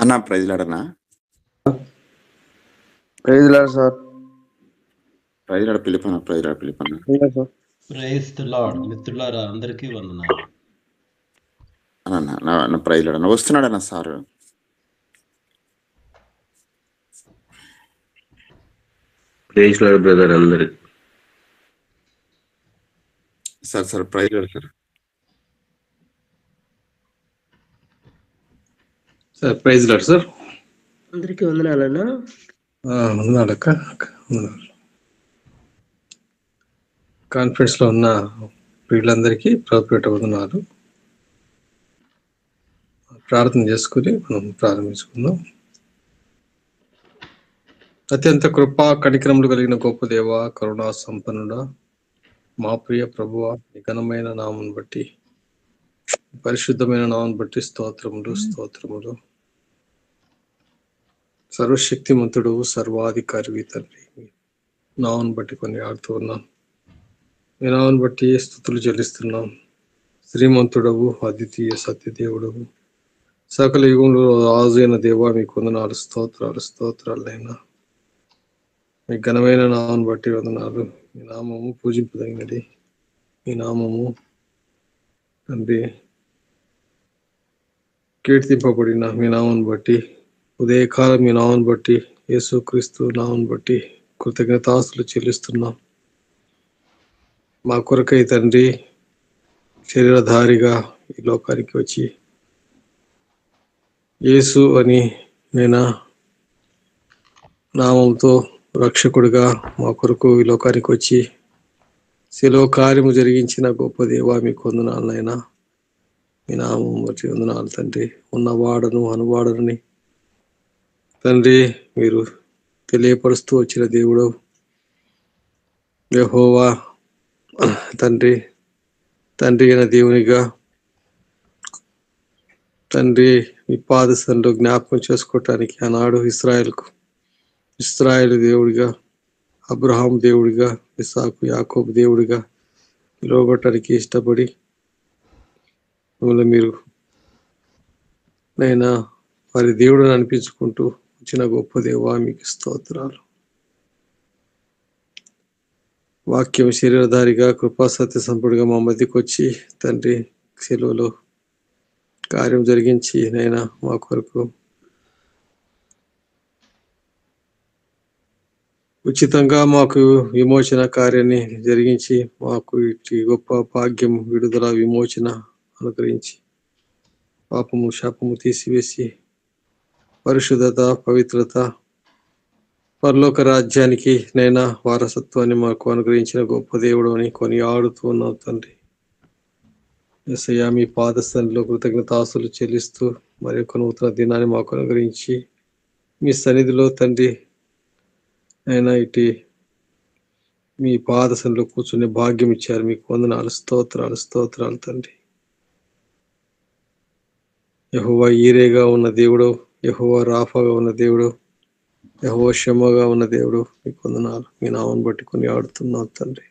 అన్న ప్రైజ్ లాడనా? Praise lord sir. Praise లాడ పిలిపన్నా, ప్రైజ్ లాడ పిలిపన్నా. Praise the lord. మిత్రులారా అందరికీ వందనాలు. అన్న ప్రైజ్ లాడన్న వస్తున్నాడన్న సార్. ప్రైజ్ లార్డ్ బ్రదర్ అందరు. Sir praise lord sir. Sir praise lord sir. అందరికీ వందనాలన్నా. వందనాలక్క. కాన్ఫరెన్స్ లో ఉన్న వీళ్ళందరికీ ప్రభుపేట వందనాలు. ప్రార్థన చేసుకుని మనం ప్రారంభించుకుందాం. అత్యంత కృపా కనికరములు కలిగిన గొప్ప దేవ, కరుణా సంపన్నుడా, మా ప్రియ ప్రభువ, ఘనమైన నామం బట్టి, పరిశుద్ధమైన నామం బట్టి స్తోత్రములు. సర్వశక్తిమంతుడు, సర్వాధికారి తండ్రి, నామం బట్టి కొన్ని ఆడుతూ ఉన్నాం. ఈ నామం బట్టి స్తుతులు చెల్లిస్తున్నాం. శ్రీమంతుడవు, అద్వితీయ సత్యదేవుడవు, సకల యుగంలో రాజైన దేవా, మీకు వందనాలు, స్తోత్రాలైనా. మీ ఘనమైన నామం బట్టి వందనాలు. మీ నామము పూజింపదగినది. మీ నామము తండ్రి కీర్తింపబడిన మీ నామం బట్టి, ఉదయకాలం మీ నామం బట్టి, యేసుక్రీస్తు నామం బట్టి కృతజ్ఞతాస్తులు చెల్లిస్తున్నాం. మా కొరకై తండ్రి శరీరధారిగా ఈ లోకానికి వచ్చి యేసు అని నేను నామంతో రక్షకుడిగా మా కొరకు ఈ లోకానికి వచ్చి శిలువ కార్యము జరిగించిన గొప్ప దేవా, మీకు వందనాలనైనా. మీ నామం బట్టి వందనాలు తండ్రి. ఉన్నవాడను అనువాడనని తండ్రి మీరు తెలియపరుస్తూ వచ్చిన దేవుడు యెహోవా తండ్రి అయిన దేవునిగా తండ్రి మీ పాదసంలో జ్ఞాపకం చేసుకోవటానికి ఆనాడు ఇస్రాయేలు దేవుడిగా, అబ్రహాం దేవుడిగా, ఇసాకు యాకోబు దేవుడిగా పిలువబడటానికి ఇష్టపడి మిమ్మల్ని మీరు నైనా వారి దేవుడిని అనిపించుకుంటూ వచ్చిన గొప్ప దేవా, మీకు స్తోత్రాలు. వాక్యం శరీరధారిగా కృపా సత్య సంపూర్ణంగా మా మధ్యకి వచ్చి తండ్రి సెలవులో కార్యం జరిగించి నైనా మా కొరకు ఉచితంగా మాకు విమోచన కార్యాన్ని జరిగించి మాకు ఇటు గొప్ప భాగ్యం, విడుదల, విమోచన అనుగ్రహించి పాపము శాపము తీసివేసి పరిశుద్ధత, పవిత్రత, పరలోక రాజ్యానికి నైనా వారసత్వాన్ని మాకు అనుగ్రహించిన గొప్ప దేవుడు అని కొనియాడుతూ ఉన్నాం తండ్రి. యేసయ్యా, మీ పాదస్థానంలో కృతజ్ఞతాస్తులు చెల్లిస్తూ మరి యొక్క నూతన దినాన్ని మాకు అనుగ్రహించి మీ సన్నిధిలో తండ్రి అయినా ఇటు మీ పాదస్థానంలో కూర్చునే భాగ్యం ఇచ్చారు. మీకు వందనాలు, స్తోత్రాలు తండ్రి. యెహోవా ఈరేగా ఉన్న దేవుడు, యెహోవా రాఫాగా ఉన్న దేవుడు, యెహోవా షమ్మగా ఉన్న దేవుడు, మీకు వందనాలు. మీ నామం బట్టి కొన్ని ఆడుతున్నాం తండ్రి.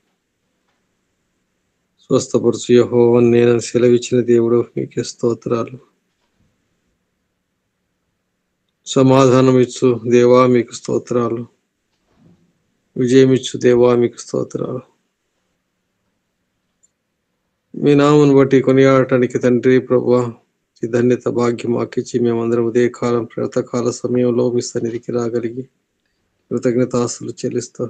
స్వస్థపరచు యెహోవా నేను సెలవిచ్చిన దేవుడు, మీకే స్తోత్రాలు. సమాధానం ఇచ్చు దేవా, మీకు స్తోత్రాలు. విజయం ఇచ్చు దేవా, మీకు స్తోత్రాలు. మీ నామను బట్టి కొనియాడటానికి తండ్రి ప్రభువా, ఈ ధన్యత భాగ్యం మాకిచ్చి మేమందరం ఉదయకాలం ప్రాతకాల సమయంలో మీ సన్నిధికి రాగలిగి కృతజ్ఞతాస్తులు చెల్లిస్తూ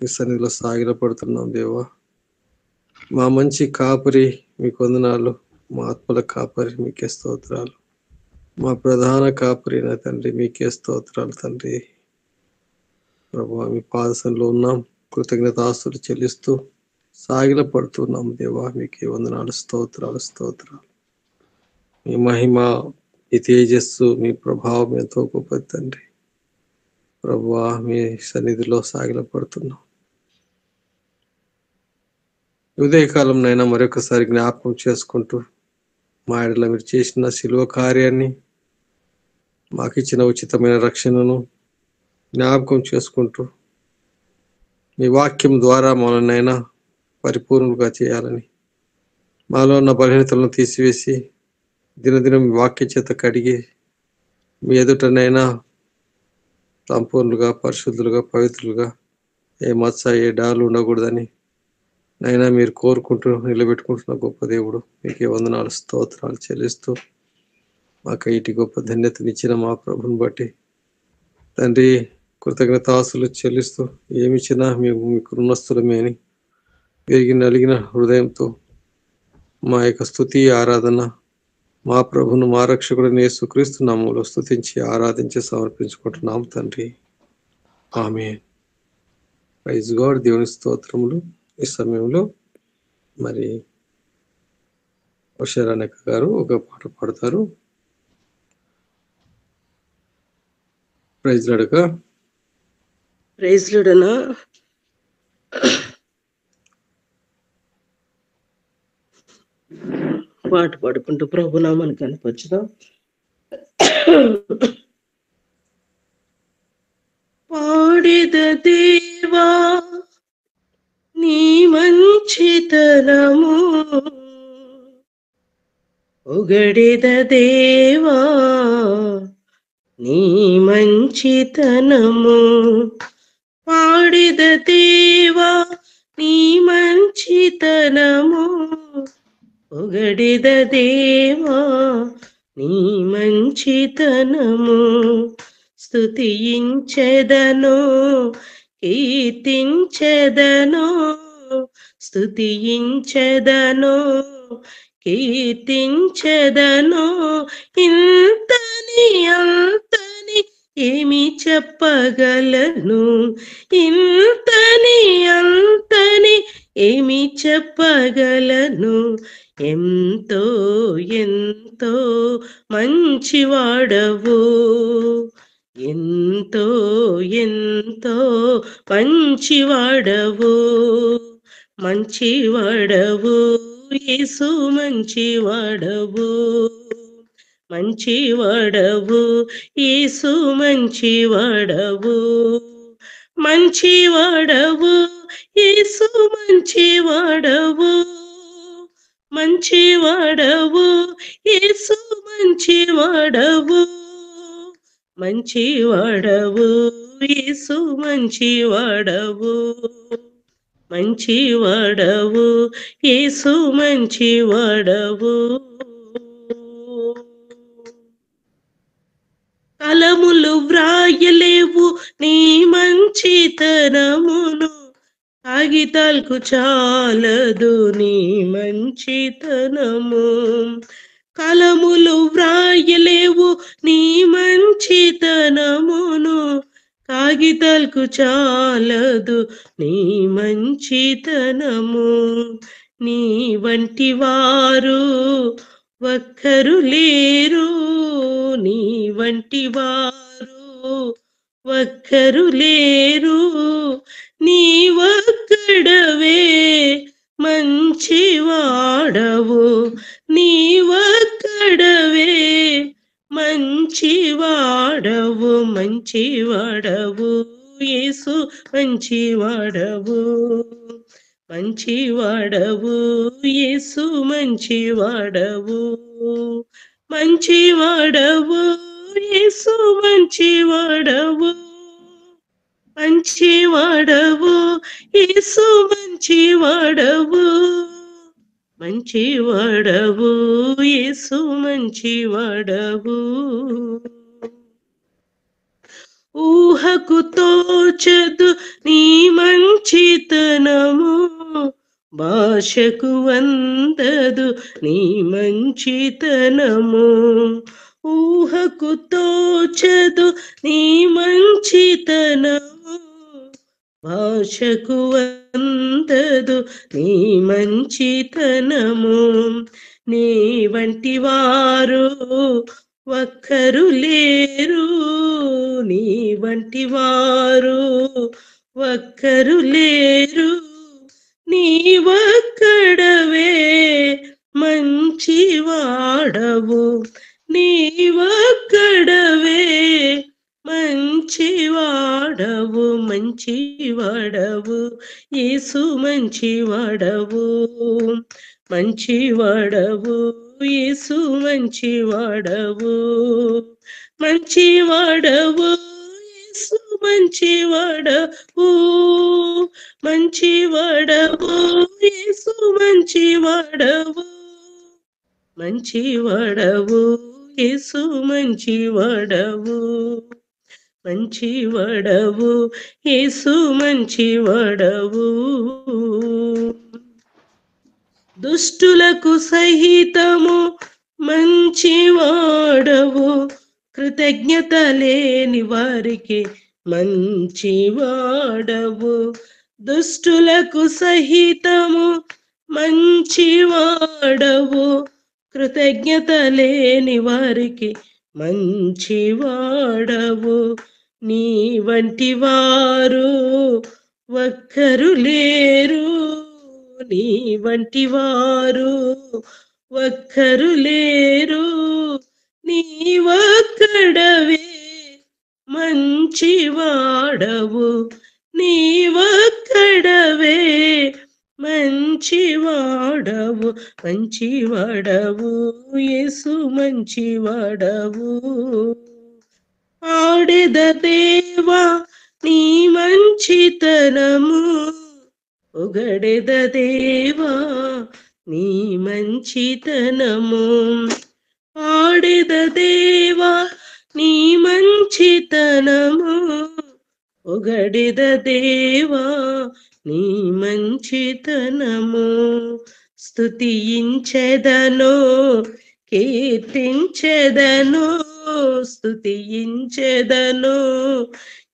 మీ సన్నిధిలో సాగిలపడుతున్నాం దేవా. మా మంచి కాపరి మీకు వందనాలు. మా ఆత్మల కాపరి మీకే స్తోత్రాలు. మా ప్రధాన కాపరి నా తండ్రి మీకే స్తోత్రాలు తండ్రి. ప్రభువా, మీ పాదసంలో ఉన్నాం, కృతజ్ఞతాస్తులు చెల్లిస్తూ సాగిలపడుతున్నాం దేవా. మీకే వందనాలు, స్తోత్రాలు. మీ మహిమ, మీ తేజస్సు, మీ ప్రభావం ఎంతో గొప్పది తండ్రి. ప్రభువా, మీ సన్నిధిలో సాగిలపడుతున్నాం. ఉదయకాలం నైనా మరొకసారి జ్ఞాపకం చేసుకుంటూ మా ఎడల మీరు చేసిన శిలువ కార్యాన్ని, మాకు ఇచ్చిన ఉచితమైన రక్షణను జ్ఞాపకం చేసుకుంటూ మీ వాక్యం ద్వారా మనల్నైనా పరిపూర్ణంగా చేయాలని, మాలో ఉన్న బలహీనతలను తీసివేసి దినదినం వాక్య చేత కడిగి మీ ఎదుటనైనా సంపూర్ణులుగా, పరిశుద్ధులుగా, పవిత్రులుగా, ఏ మచ్చ ఏ డాలు ఉండకూడదని నైనా మీరు కోరుకుంటూ నిలబెట్టుకుంటున్న గొప్ప దేవుడు, మీకే వందనాలు స్తోత్రాలు చెల్లిస్తూ మాకు ఇటు గొప్ప ధన్యతనిచ్చిన మా ప్రభుని బట్టి తండ్రి కృతజ్ఞతాస్తులు చెల్లిస్తూ ఏమిచ్చినా మేము మీకు రుణస్థులమే అని విరిగి నలిగిన హృదయంతో మా యొక్క స్తుతి ఆరాధన మా ప్రభును మా రక్షకుడిని యేసుక్రీస్తు నామములో స్తుతించి ఆరాధించి సమర్పించుకుంటున్నాం తండ్రి. ఆమేన్. Praise God. దేవుని స్తోత్రములు. ఈ సమయంలో మరి ఉషారానక్క గారు ఒక పాట పాడతారు. ప్రైజ్ లాడక. ప్రైజ్ లార్డనా. పాట పాడుకుంటూ ప్రభునామాన్ని కనపరచుదాం. పాడెద దేవా నీ మంచితనము, పొగడెద దేవా నీ మంచితనము, పాడెద దేవా నీ మంచితనము, పొగడెద దేవా నీ మంచితనము, స్తుతించెదను కీర్తించెదను, స్తుతించెదను కీర్తించెదను, ఇంతని అంతని ఏమి చెప్పగలను, ఇంతని అంతని ఏమి చెప్పగలను, ఎంతో ఎంతో మంచివాడవు, ఎంతో ఎంతో మంచివాడవు, మంచివాడవు యేసు, మంచివాడవు, మంచివాడవు యేసు, మంచివాడవు, మంచివాడవు యేసు, మంచివాడవు, మంచివాడవు యేసు, మంచివాడవు, మంచివాడవు యేసు, మంచివాడవు, మంచివాడవు యేసు, మంచివాడవు. కలములు వ్రాయలేవు నీ మంచితనమును, కాగితాలకు చాలదు నీ మంచితనము, కలములు వ్రాయలేవు నీ మంచితనమును, కాగితాలకు చాలదు నీ మంచితనము, నీ వంటి వారు ఒక్కరు లేరు, నీ వంటి వారు ఒక్కరు లేరు, నీ ఒక్కడవే మంచివాడవు, నీ ఒక్కడవే మంచివాడవు, మంచివాడవు యేసు, మంచివాడవు, మంచివాడవు యేసు, మంచివాడవు, మంచివాడవు యేసు, మంచివాడవు, మంచివాడవు యేసు, మంచివాడవు, మంచివాడవు యేసు, మంచివాడవు. ఊహకు తోచదు నీ మంచితనము, భాషకు అందదు నీ మంచితనము, ఊహకు తోచదు నీ మంచితనము, భాషకు అందదు నీ మంచితనము, నీ వంటి వారు ఒక్కరు లేరు, నీ వంటి వారు ఒక్కరు లేరు, నీ ఒక్కడవే మంచివాడవు, నీ ఒక్కడవే మంచివాడవు, మంచివాడవు యేసు, మంచివాడవు, మంచివాడవు యేసు, మంచివాడవు, మంచివాడవు యేసు మంచివాడవు, మంచివాడవు యేసు మంచివాడవు, మంచివాడవు యేసు మంచివాడవు, మంచివాడవు యేసు మంచివాడవు. దుష్టులకు సహితము మంచివాడవు, కృతజ్ఞత లేని వారికి మంచివాడవు. దుష్టులకు సహితము మంచివాడవు, కృతజ్ఞత లేని వారికి మంచివాడవు. నీ వంటి వారు ఒక్కరు లేరు, నీ వంటి వారు ఒక్కరు లేరు, నీవొక్కడవే మంచివాడవు, నీవొక్కడవే మంచివాడవు, మంచివాడవు యేసు మంచివాడవు. ఆడెద దేవా నీ మంచితనము, పొగడెద దేవా నీ మంచితనము, ఆడెద దేవా నీ మంచితనము, పొగడెద దేవా నీ మంచితనము. స్తుతించెదను కీర్తించెదను, స్తుతించెదను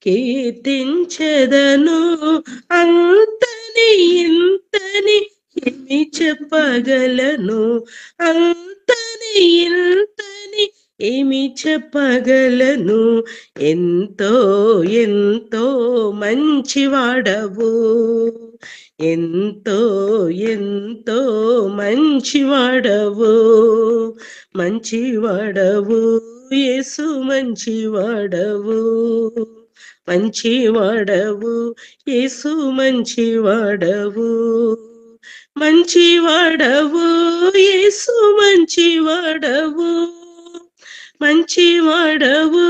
కీర్తించెదను, అంతని ఇంతని ఏమి చెప్పగలను, అంతని ఇంతని ఏమి చెప్పగలను. ఎంతో ఎంతో మంచివాడవు, ఎంతో ఎంతో మంచివాడవు, మంచివాడవు యేసు మంచివాడవు, మంచివాడవు యేసు మంచివాడవు, మంచివాడవు యేసు మంచివాడవు, మంచివాడవు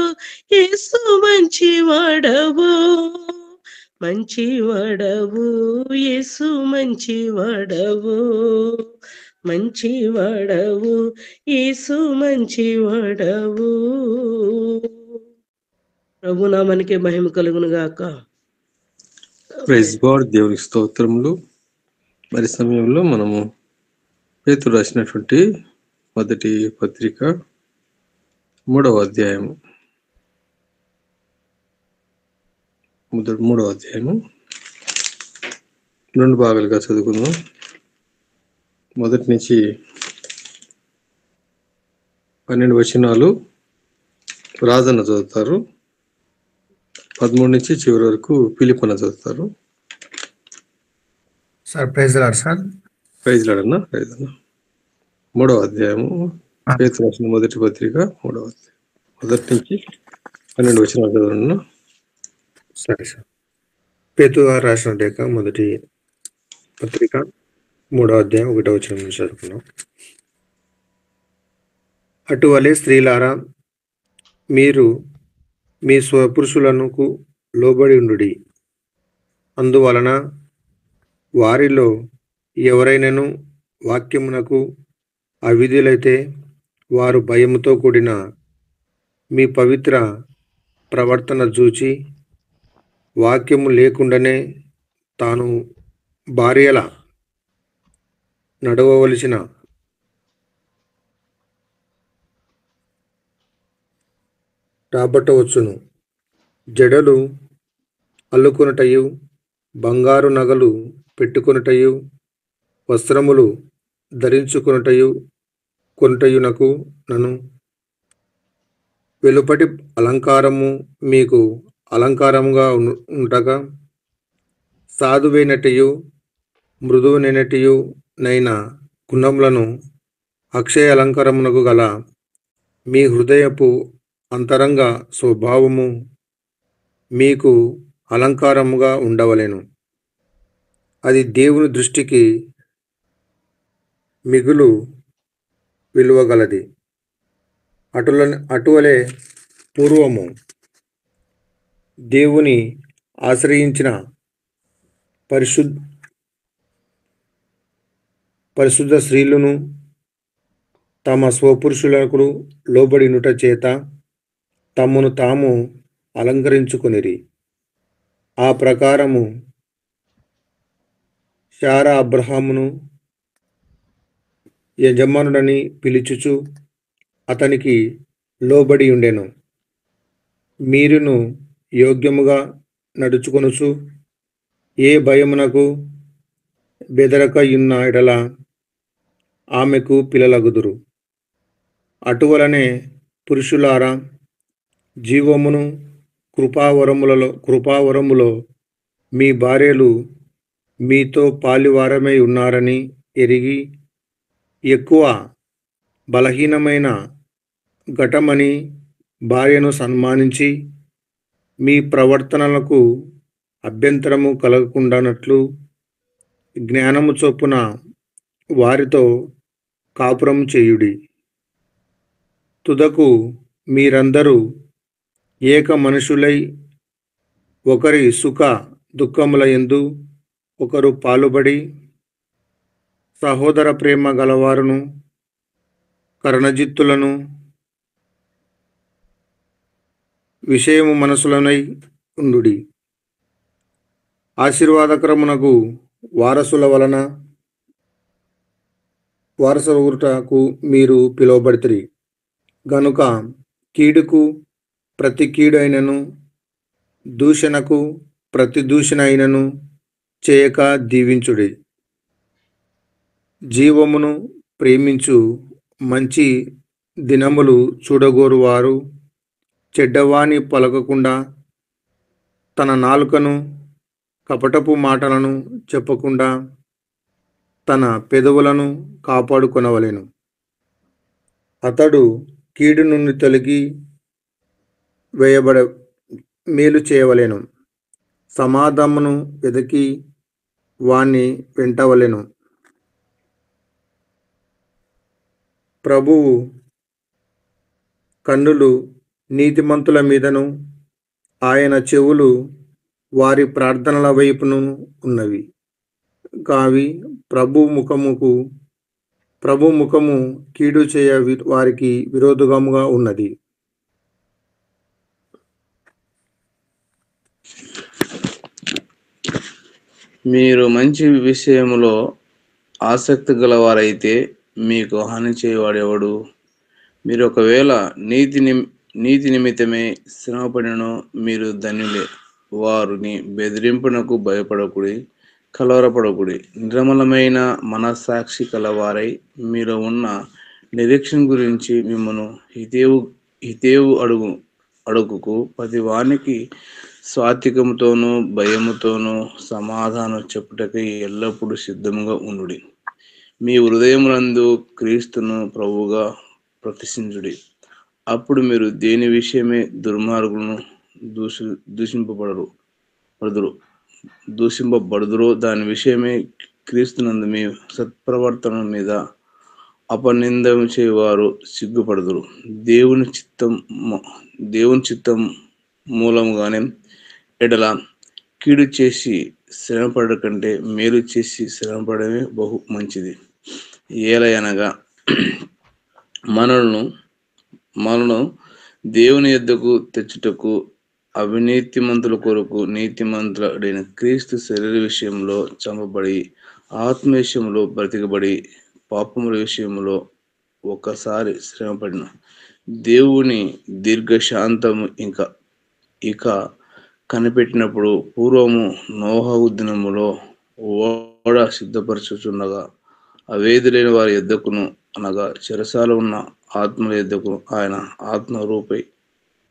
యేసు మంచివాడవు, మంచివాడవు యేసు మంచివాడవు, మంచివాడవు యేసు మంచివాడవు. ప్రభునామానికి మహిమ కలుగును గాక. Praise God. దేవునికి స్తోత్రములు. మరి సమయంలో మనము పేతురు రాసినటువంటి మొదటి పత్రిక 3వ అధ్యాయము 2 భాగాలుగా చదువుకుందాం. మొదటి నుంచి 12 వచనాలు రాజన్న చదువుతారు, 13 నుంచి చివరి వరకు పిలిపన చదువుతారు. Sir praise lord sir. Praise Lord. 3వ అధ్యాయము పేతురు రాసిన మొదటి పత్రిక 3వ అధ్యాయం మొదటి నుంచి 12 వచనాలు చదవను. సరే సార్. పేతురు గారు రాసిన లేఖ మొదటి పత్రిక 3వ అధ్యాయం 1వ వచనం నుంచి చదువుకున్నాం. అటువలే స్త్రీలారా, మీరు మీ స్వపురుషులకు లోబడి ఉండుడి. అందువలన వారిలో ఎవరైనాను వాక్యమునకు అవిధులైతే వారు భయముతో కూడిన మీ పవిత్ర ప్రవర్తన చూచి వాక్యము లేకుండానే తాను భార్యల నడవవలసిన రాబట్టవచ్చును. జడలు అల్లుకొనుటయు, బంగారు నగలు పెట్టుకొనుటయు, వస్త్రములు ధరించుకొనుటయు కొనుటయునకు నన్ను వెలుపటి అలంకారము మీకు అలంకారముగా ఉండగా, సాధువైనటియు మృదువునైనటియు నైన గుణములను అక్షయ అలంకారమునకు గల మీ హృదయపు అంతరంగ స్వభావము మీకు అలంకారముగా ఉండవలెను. అది దేవుని దృష్టికి మిగులు విలువగలది. అటువలే పూర్వము దేవుని ఆశ్రయించిన పరిశుద్ధ స్త్రీలను తమ స్వపురుషులకు లోబడినుట చేత తమను తాము అలంకరించుకొనిరి. ఆ ప్రకారము శారా అబ్రహామును యజమానుడని పిలుచుచు అతనికి లోబడి ఉండెను. మీరును యోగ్యముగా నడుచుకొనుచు ఏ భయమునకు బెదరక ఉన్న ఎడల ఆమెకు పిల్లలగుదురు. అటువలనే పురుషులారా, జీవమును కృపావరములో మీ భార్యలు మీతో పాలివారమై ఉన్నారని ఎరిగి ఎక్కువ బలహీనమైన ఘటమని భార్యను సన్మానించి మీ ప్రవర్తనలకు అభ్యంతరము కలగకుండానట్లు జ్ఞానము చొప్పున వారితో కాపురం చేయుడి. తుదకు మీరందరూ ఏక మనుషులై ఒకరి సుఖ దుఃఖముల యందు ఒకరు పాలుబడి సహోదర ప్రేమ గలవారును కరుణజిత్తులను విషయము మనసులనై ఉండుడి. ఆశీర్వాదకరమునకు వారసులగుటకు మీరు పిలువబడితిరి గనుక కీడుకు ప్రతి కీడు అయినను దూషణకు ప్రతి దూషణ అయినను చేయక దీవించుడి. జీవమును ప్రేమించు మంచి దినములు చూడగోరు వారు చెడ్డవాని పలకకుండా తన నాలుకను కపటపు మాటలను చెప్పకుండా తన పెదవులను కాపాడుకొనవలెను. అతడు కీడు నుండి తొలగి మేలు చేయవలెను. సమాధానమును వెదకి వాణ్ణి వెంటవలెను. ప్రభువు కన్నులు నీతిమంతుల మీదను ఆయన చెవులు వారి ప్రార్థనల వైపును ఉన్నవి కావి. ప్రభు ముఖము కీడు చేయ వారికి విరోధముగా ఉన్నది. మీరు మంచి విషయములో ఆసక్తి గలవారైతే మీకు హాని చేయవాడెవడు? మీరు ఒకవేళ నీతి నిమిత్తమే శ్రమపడినను మీరు ధన్యులే. వారిని బెదిరింపునకు భయపడకుడి, కలవరపడకుడి. నిర్మలమైన మనస్సాక్షి కలవారై మీరు ఉన్న నిరీక్షణ గురించి మిమ్మను హితేవు అడుగుకు ప్రతి వానికి స్వాతికముతోనూ భయముతోనూ సమాధానం చెప్పుటకై ఎల్లప్పుడూ సిద్ధముగా ఉండుడి. మీ హృదయమునందు క్రీస్తును ప్రభువుగా ప్రతిష్ఠించుడి. అప్పుడు మీరు దేని విషయమే దుర్మార్గులను దూషింపబడుదురో దాని విషయమే క్రీస్తునందు మీ సత్ప్రవర్తన మీద అపనిందం చేయవారు సిగ్గుపడుదురు. దేవుని చిత్తం మూలముగానే ఎడల కీడు చేసి శ్రమపడ కంటే మేలు చేసి శ్రమపడమే బహు మంచిది. ఏలయనగా మనను దేవుని యొద్దకు తెచ్చుటకు అవినీతిమంతుల కొరకు నీతిమంతుడైన క్రీస్తు శరీర విషయంలో చంపబడి ఆత్మ విషయంలో బ్రతికబడి పాపముల విషయంలో ఒక్కసారి శ్రమపడిన దేవుని దీర్ఘశాంతము ఇక కనిపెట్టినప్పుడు పూర్వము నోహవు దినములో ఓడ సిద్ధపరచుచుండగా అవేదులైన వారి యొద్దకును అనగా చెరసాల ఉన్న ఆత్మల యొద్దకు ఆయన ఆత్మరూపై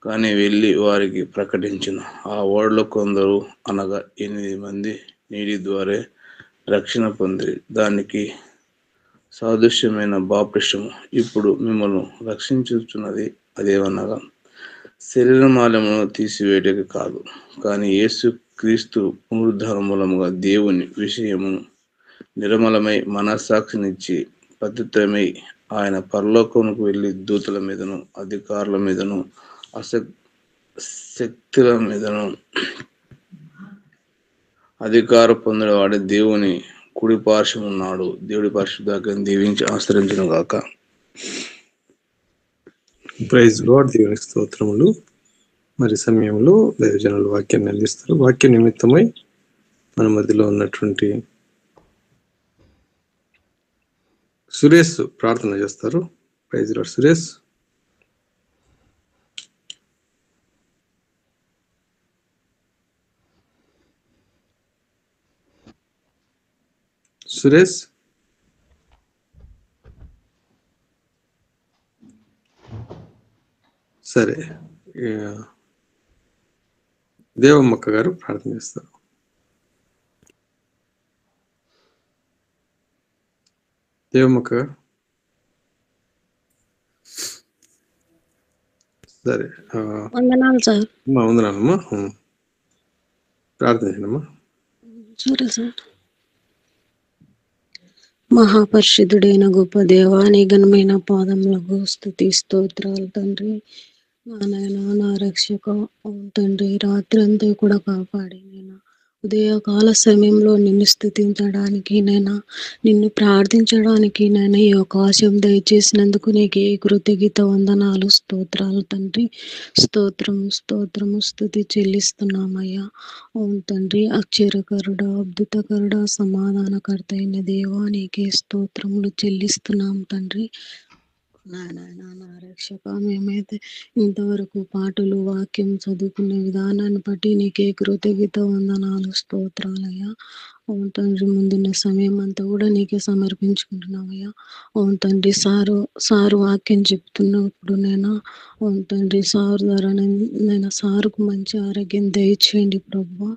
కానీ వెళ్ళి వారికి ప్రకటించిన ఆ ఓడలో కొందరు అనగా 8 మంది నీటి ద్వారా రక్షణ పొంది దానికి సాదృశ్యమైన బాప్టిసము ఇప్పుడు మిమ్మల్ని రక్షించుచున్నది. అదేమనగా శరీర మాలిన్యమును తీసివేయటకు కాదు, కానీ యేసు క్రీస్తు పునరుద్ధాన మూలముగా దేవుని విషయమును నిర్మలమై మనస్సాక్షినిచ్చి పవిత్రమై ఆయన పరలోకమునకు వెళ్ళి దూతల మీదను అధికారుల మీదను శక్తుల మీదను అధికారం పొందినవాడే దేవుని కుడి పార్శ్వం ఉన్నాడు. దేవుడి పరిశుద్ధాత్మను దీవించి ఆశ్రయించును గాక. Praise Lord. దేవునికి స్తోత్రములు. మరి సమయంలో దైవజనులు వాక్యాన్ని అందిస్తారు. వాక్య నిమిత్తమై మన మధ్యలో ఉన్నటువంటి సురేష్ ప్రార్థన చేస్తారు. Praise lord. సురేష్. సురేష్. సరే, దేవమ్మక్క గారు ప్రార్థన చేస్తారు. దేవమ్మక్క గారు. సరే, వందనాలు సార్. వందనాలమ్మా. ప్రార్థన చేయమ్మా. సరే సార్. మహాపరిశుద్ధుడైన గొప్ప దేవా, నీ ఘనమైన పాదములకు స్తుతి స్తోత్రాలు తండ్రి. నాయన, నా రక్షక తండ్రి, రాత్రి అంతా కూడా కాపాడి నేను ఉదయకాల సమయంలో నిన్ను స్తుతించడానికి, నిన్ను ప్రార్థించడానికి ఈ అవకాశం దయచేసినందుకు నీకే కృతజ్ఞత వందనాలు, స్తోత్రాలు తండ్రి. స్తోత్రము స్తుతి చెల్లిస్తున్నామయ్యా. అవును తండ్రి, ఆశ్చర్యకరుడా, అద్భుతకరుడా, సమాధానకర్త అయిన దేవా, నీకే స్తోత్రములు చెల్లిస్తున్నాం తండ్రి. నా రక్షక, మేమైతే ఇంతవరకు పాటలు వాక్యం చదువుకునే విధానాన్ని బట్టి నీకే కృతజ్ఞత వందనాలు, స్తోత్రాలయ్యా. అవును తండ్రి, ముందున్న సమయం అంతా కూడా నీకే సమర్పించుకుంటున్నామయ్యా. అవును తండ్రి, సారు వాక్యం చెప్తున్నప్పుడు అవును తండ్రి, సారు ద్వారా సారుకు మంచి ఆరోగ్యం దయచేయండి ప్రభువా.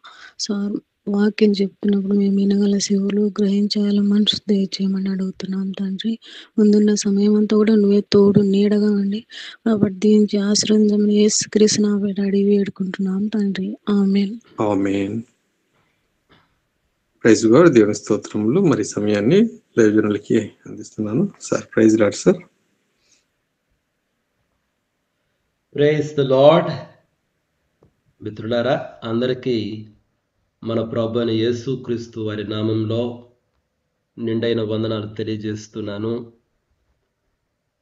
సారు వాక్యం చెప్తున్నప్పుడు మేము వినగల శివులు గ్రహించాల మనసు దయచేయమని అడుగుతున్నాం తండ్రి. ముందున్న సమయం అంతా కూడా నువ్వే తోడు నీడగా ఉండి కాబట్టి దీనికి ఆశ్రయించమని యేసుక్రీస్తు నామమున అడిగి వేడుకుంటున్నాం తండ్రి. ఆమేన్. ఆమేన్. Praise lord. దేవుని స్తోత్రములు. మరి సమయాన్ని దైవజనులకి అందిస్తున్నాను. Sir, praise lord sir. Praise the lord. మిత్రులారా, అందరికీ మన ప్రభు అయిన యేసుక్రీస్తు వారి నామంలో నిండైన వందనాలు తెలియజేస్తున్నాను.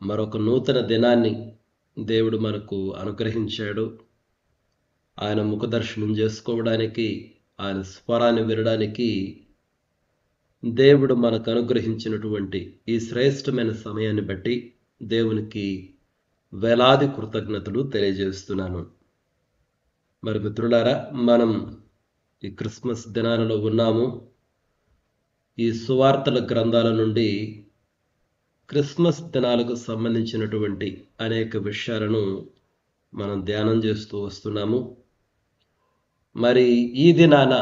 మరొక నూతన దినాన్ని దేవుడు మనకు అనుగ్రహించాడు. ఆయన ముఖదర్శనం చేసుకోవడానికి, ఆయన స్వరాన్ని వినడానికి దేవుడు మనకు అనుగ్రహించినటువంటి ఈ శ్రేష్టమైన సమయాన్ని బట్టి దేవునికి వేలాది కృతజ్ఞతలు తెలియజేస్తున్నాను. మరి మిత్రులారా, మనం ఈ క్రిస్మస్ దినాలలో ఉన్నాము. ఈ సువార్తల గ్రంథాల నుండి క్రిస్మస్ దినాలకు సంబంధించినటువంటి అనేక విషయాలను మనం ధ్యానం చేస్తూ వస్తున్నాము. మరి ఈ దినాన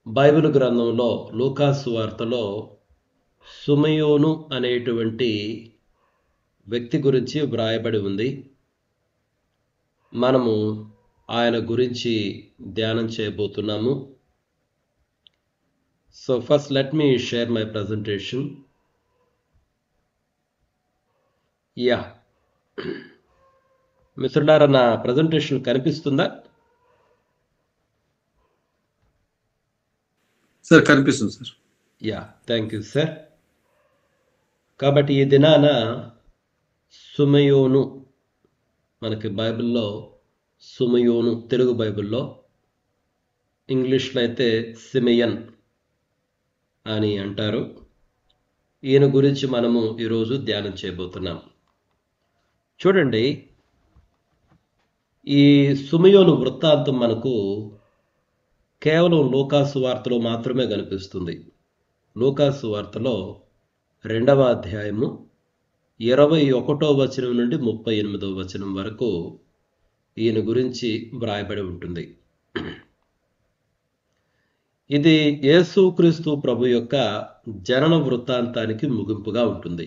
బైబిల్ గ్రంథంలో లూకా సువార్తలో సుమయోను అనేటువంటి వ్యక్తి గురించి వ్రాయబడి ఉంది. మనము ఆయన గురించి ధ్యానం చేయబోతున్నాము. So first let me share my presentation. మిత్రులారా, నా ప్రజెంటేషన్ కనిపిస్తుందా? సార్, కనిపిస్తుంది సార్. Thank you sir. కాబట్టి ఈ దినాన సుమయోను, మనకి బైబిల్లో సుమయోను, తెలుగు బైబిల్లో, ఇంగ్లీష్లో అయితే సిమియన్ అని అంటారు. ఈయన గురించి మనము ఈరోజు ధ్యానం చేయబోతున్నాం. చూడండి, ఈ సుమయోను వృత్తాంతం మనకు కేవలం లూకా సువార్తలో మాత్రమే కనిపిస్తుంది. లూకా సువార్తలో 2వ అధ్యాయము 21వ వచనం నుండి 38వ వచనం వరకు ఈయన గురించి వ్రాయబడి ఉంటుంది. ఇది యేసుక్రీస్తు ప్రభు యొక్క జనన వృత్తాంతానికి ముగింపుగా ఉంటుంది.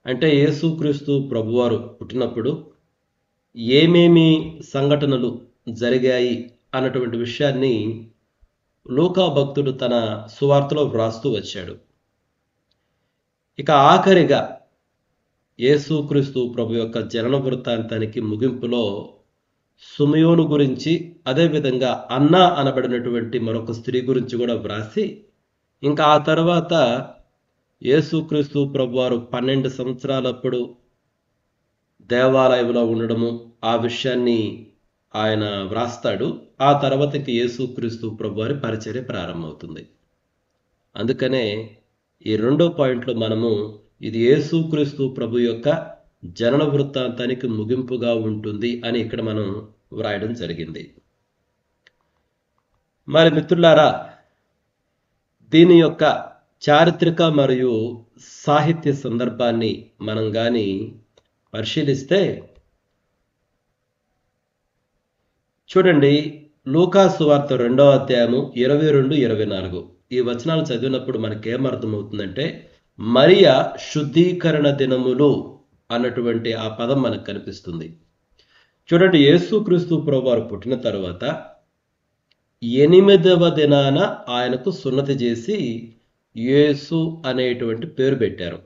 అంటే యేసుక్రీస్తు ప్రభువారు పుట్టినప్పుడు ఏమేమి సంఘటనలు జరిగాయి అన్నటువంటి విషయాన్ని లూకా భక్తుడు తన సువార్తలో వ్రాస్తూ వచ్చాడు. ఇక ఆఖరిగా యేసుక్రీస్తు ప్రభు యొక్క జనన వృత్తాంతానికి ముగింపులో సుమయోను గురించి, అదేవిధంగా అన్న అనబడినటువంటి మరొక స్త్రీ గురించి కూడా వ్రాసి, ఇంకా ఆ తర్వాత యేసుక్రీస్తు ప్రభు వారు 12 సంవత్సరాలప్పుడు దేవాలయంలో ఉండడము, ఆ విషయాన్ని ఆయన వ్రాస్తాడు. ఆ తర్వాత ఇంక యేసుక్రీస్తు ప్రభు వారి పరిచర్య ప్రారంభమవుతుంది. అందుకనే ఈ రెండో పాయింట్లో మనము ఇది యేసుక్రీస్తు ప్రభు యొక్క జనన వృత్తాంతానికి ముగింపుగా ఉంటుంది అని ఇక్కడ మనం వ్రాయడం జరిగింది. మరి మిత్రులారా, దీని యొక్క చారిత్రక మరియు సాహిత్య సందర్భాన్ని మనం కానీ పరిశీలిస్తే చూడండి, లూకా సువార్త 2వ అధ్యాయము 22-24 ఈ వచనాలు చదివినప్పుడు మనకేమర్థమవుతుందంటే, మరియా శుద్ధీకరణ దినములు అన్నటువంటి ఆ పదం మనకు కనిపిస్తుంది. చూడండి, యేసుక్రీస్తు ప్రభువారు పుట్టిన తర్వాత 8వ దినాన ఆయనకు సున్నతి చేసి యేసు అనేటువంటి పేరు పెట్టారు.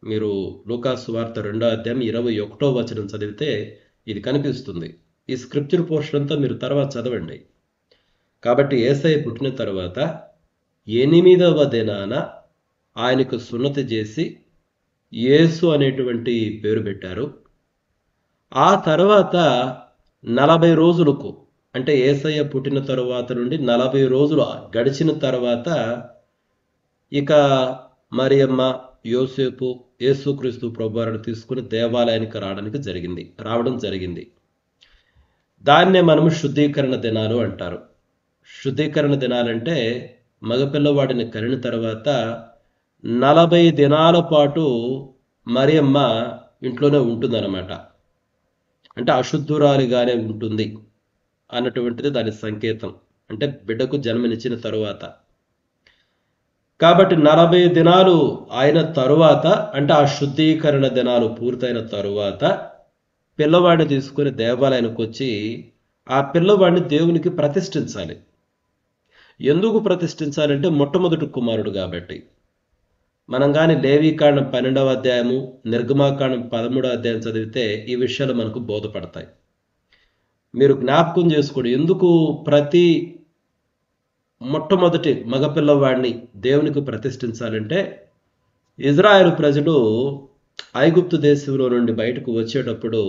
మీరు లూకా సువార్త 2వ అధ్యాయం 21వ వచనం చదివితే ఇది కనిపిస్తుంది. ఈ స్క్రిప్చర్ పోర్షన్ అంతా మీరు తర్వాత చదవండి. కాబట్టి యేసయ్య పుట్టిన తర్వాత 8వ దినాన ఆయనకు సున్నతి చేసి యేసు అనేటువంటి పేరు పెట్టారు. ఆ తర్వాత 40 రోజులకు, అంటే యేసయ్య పుట్టిన తరువాత నుండి 40 రోజులు గడిచిన తర్వాత ఇక మరియమ్మ, యోసేపు యేసుక్రీస్తు ప్రభువారిని తీసుకుని దేవాలయానికి రావడం జరిగింది. దాన్నే మనము శుద్ధీకరణ దినాలు అంటారు. శుద్ధీకరణ దినాలంటే మగపిల్లవాడిని కనిన తర్వాత 40 దినాల పాటు మరియమ్మ ఇంట్లోనే ఉంటుందన్నమాట. అంటే అశుద్ధురాలిగానే ఉంటుంది అన్నటువంటిది దాని సంకేతం. అంటే బిడ్డకు జన్మనిచ్చిన తరువాత. కాబట్టి 40 దినాలు అయిన తరువాత, అంటే ఆ శుద్ధీకరణ దినాలు పూర్తయిన తరువాత పిల్లవాడిని తీసుకుని దేవాలయానికి వచ్చి ఆ పిల్లవాడిని దేవునికి ప్రతిష్ఠించాలి. ఎందుకు ప్రతిష్ఠించాలంటే మొట్టమొదటి కుమారుడు కాబట్టి. మనం కానీ లేవీకాండం 12వ అధ్యాయము, నిర్గమాకాండం 13వ అధ్యాయం చదివితే ఈ విషయాలు మనకు బోధపడతాయి. మీరు జ్ఞాపకం చేసుకోండి, ఎందుకు ప్రతి మొట్టమొదటి మగపిల్లవాడిని దేవునికి ప్రతిష్ఠించాలంటే, ఇజ్రాయేలు ప్రజలు ఐగుప్తు దేశంలో నుండి బయటకు వచ్చేటప్పుడు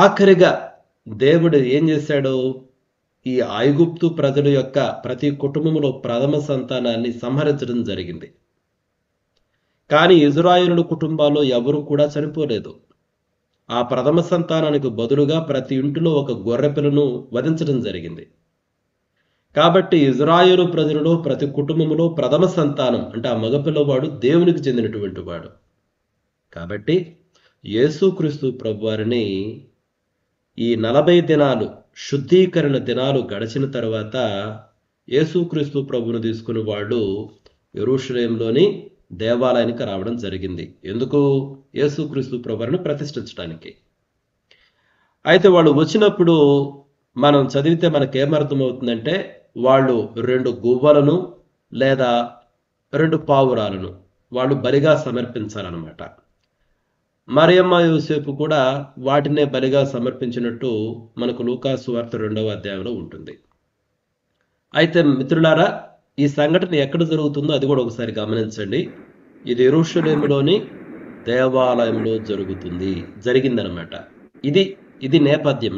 ఆఖరిగా దేవుడు ఏం చేశాడు, ఈ ఐగుప్తు ప్రజల యొక్క ప్రతి కుటుంబంలో ప్రథమ సంతానాన్ని సంహరించడం జరిగింది. కానీ ఇజ్రాయేలు కుటుంబాల్లో ఎవరు కూడా చనిపోలేదు. ఆ ప్రథమ సంతానానికి బదులుగా ప్రతి ఇంటిలో ఒక గొర్రెపిల్లను వధించడం జరిగింది. కాబట్టి ఇజ్రాయేలు ప్రజలలో ప్రతి కుటుంబంలో ప్రథమ సంతానం, అంటే ఆ మగపిల్లవాడు దేవునికి చెందినటువంటి వాడు. కాబట్టి యేసుక్రీస్తు ప్రభువారిని ఈ 40 దినాలు శుద్ధీకరణ దినాలు గడిచిన తర్వాత యేసుక్రీస్తు ప్రభువును తీసుకుని వాళ్ళు యెరూషలేంలోని దేవాలయానికి రావడం జరిగింది. ఎందుకు? యేసుక్రీస్తు ప్రభువును ప్రతిష్ఠించడానికి. అయితే వాళ్ళు వచ్చినప్పుడు మనం చదివితే మనకేమర్థమవుతుందంటే, వాళ్ళు 2 గువ్వలను లేదా 2 పావురాలను వాళ్ళు బలిగా సమర్పించాలన్నమాట. మరియమ్మ, యోసేపు కూడా వాటినే బలిగా సమర్పించినట్టు మనకు లూకా సువార్త 2వ అధ్యాయంలో ఉంటుంది. అయితే మిత్రులారా, ఈ సంఘటన ఎక్కడ జరుగుతుందో అది కూడా ఒకసారి గమనించండి. ఇది యెరూషలేములోని దేవాలయంలో జరిగిందనమాట. ఇది నేపథ్యం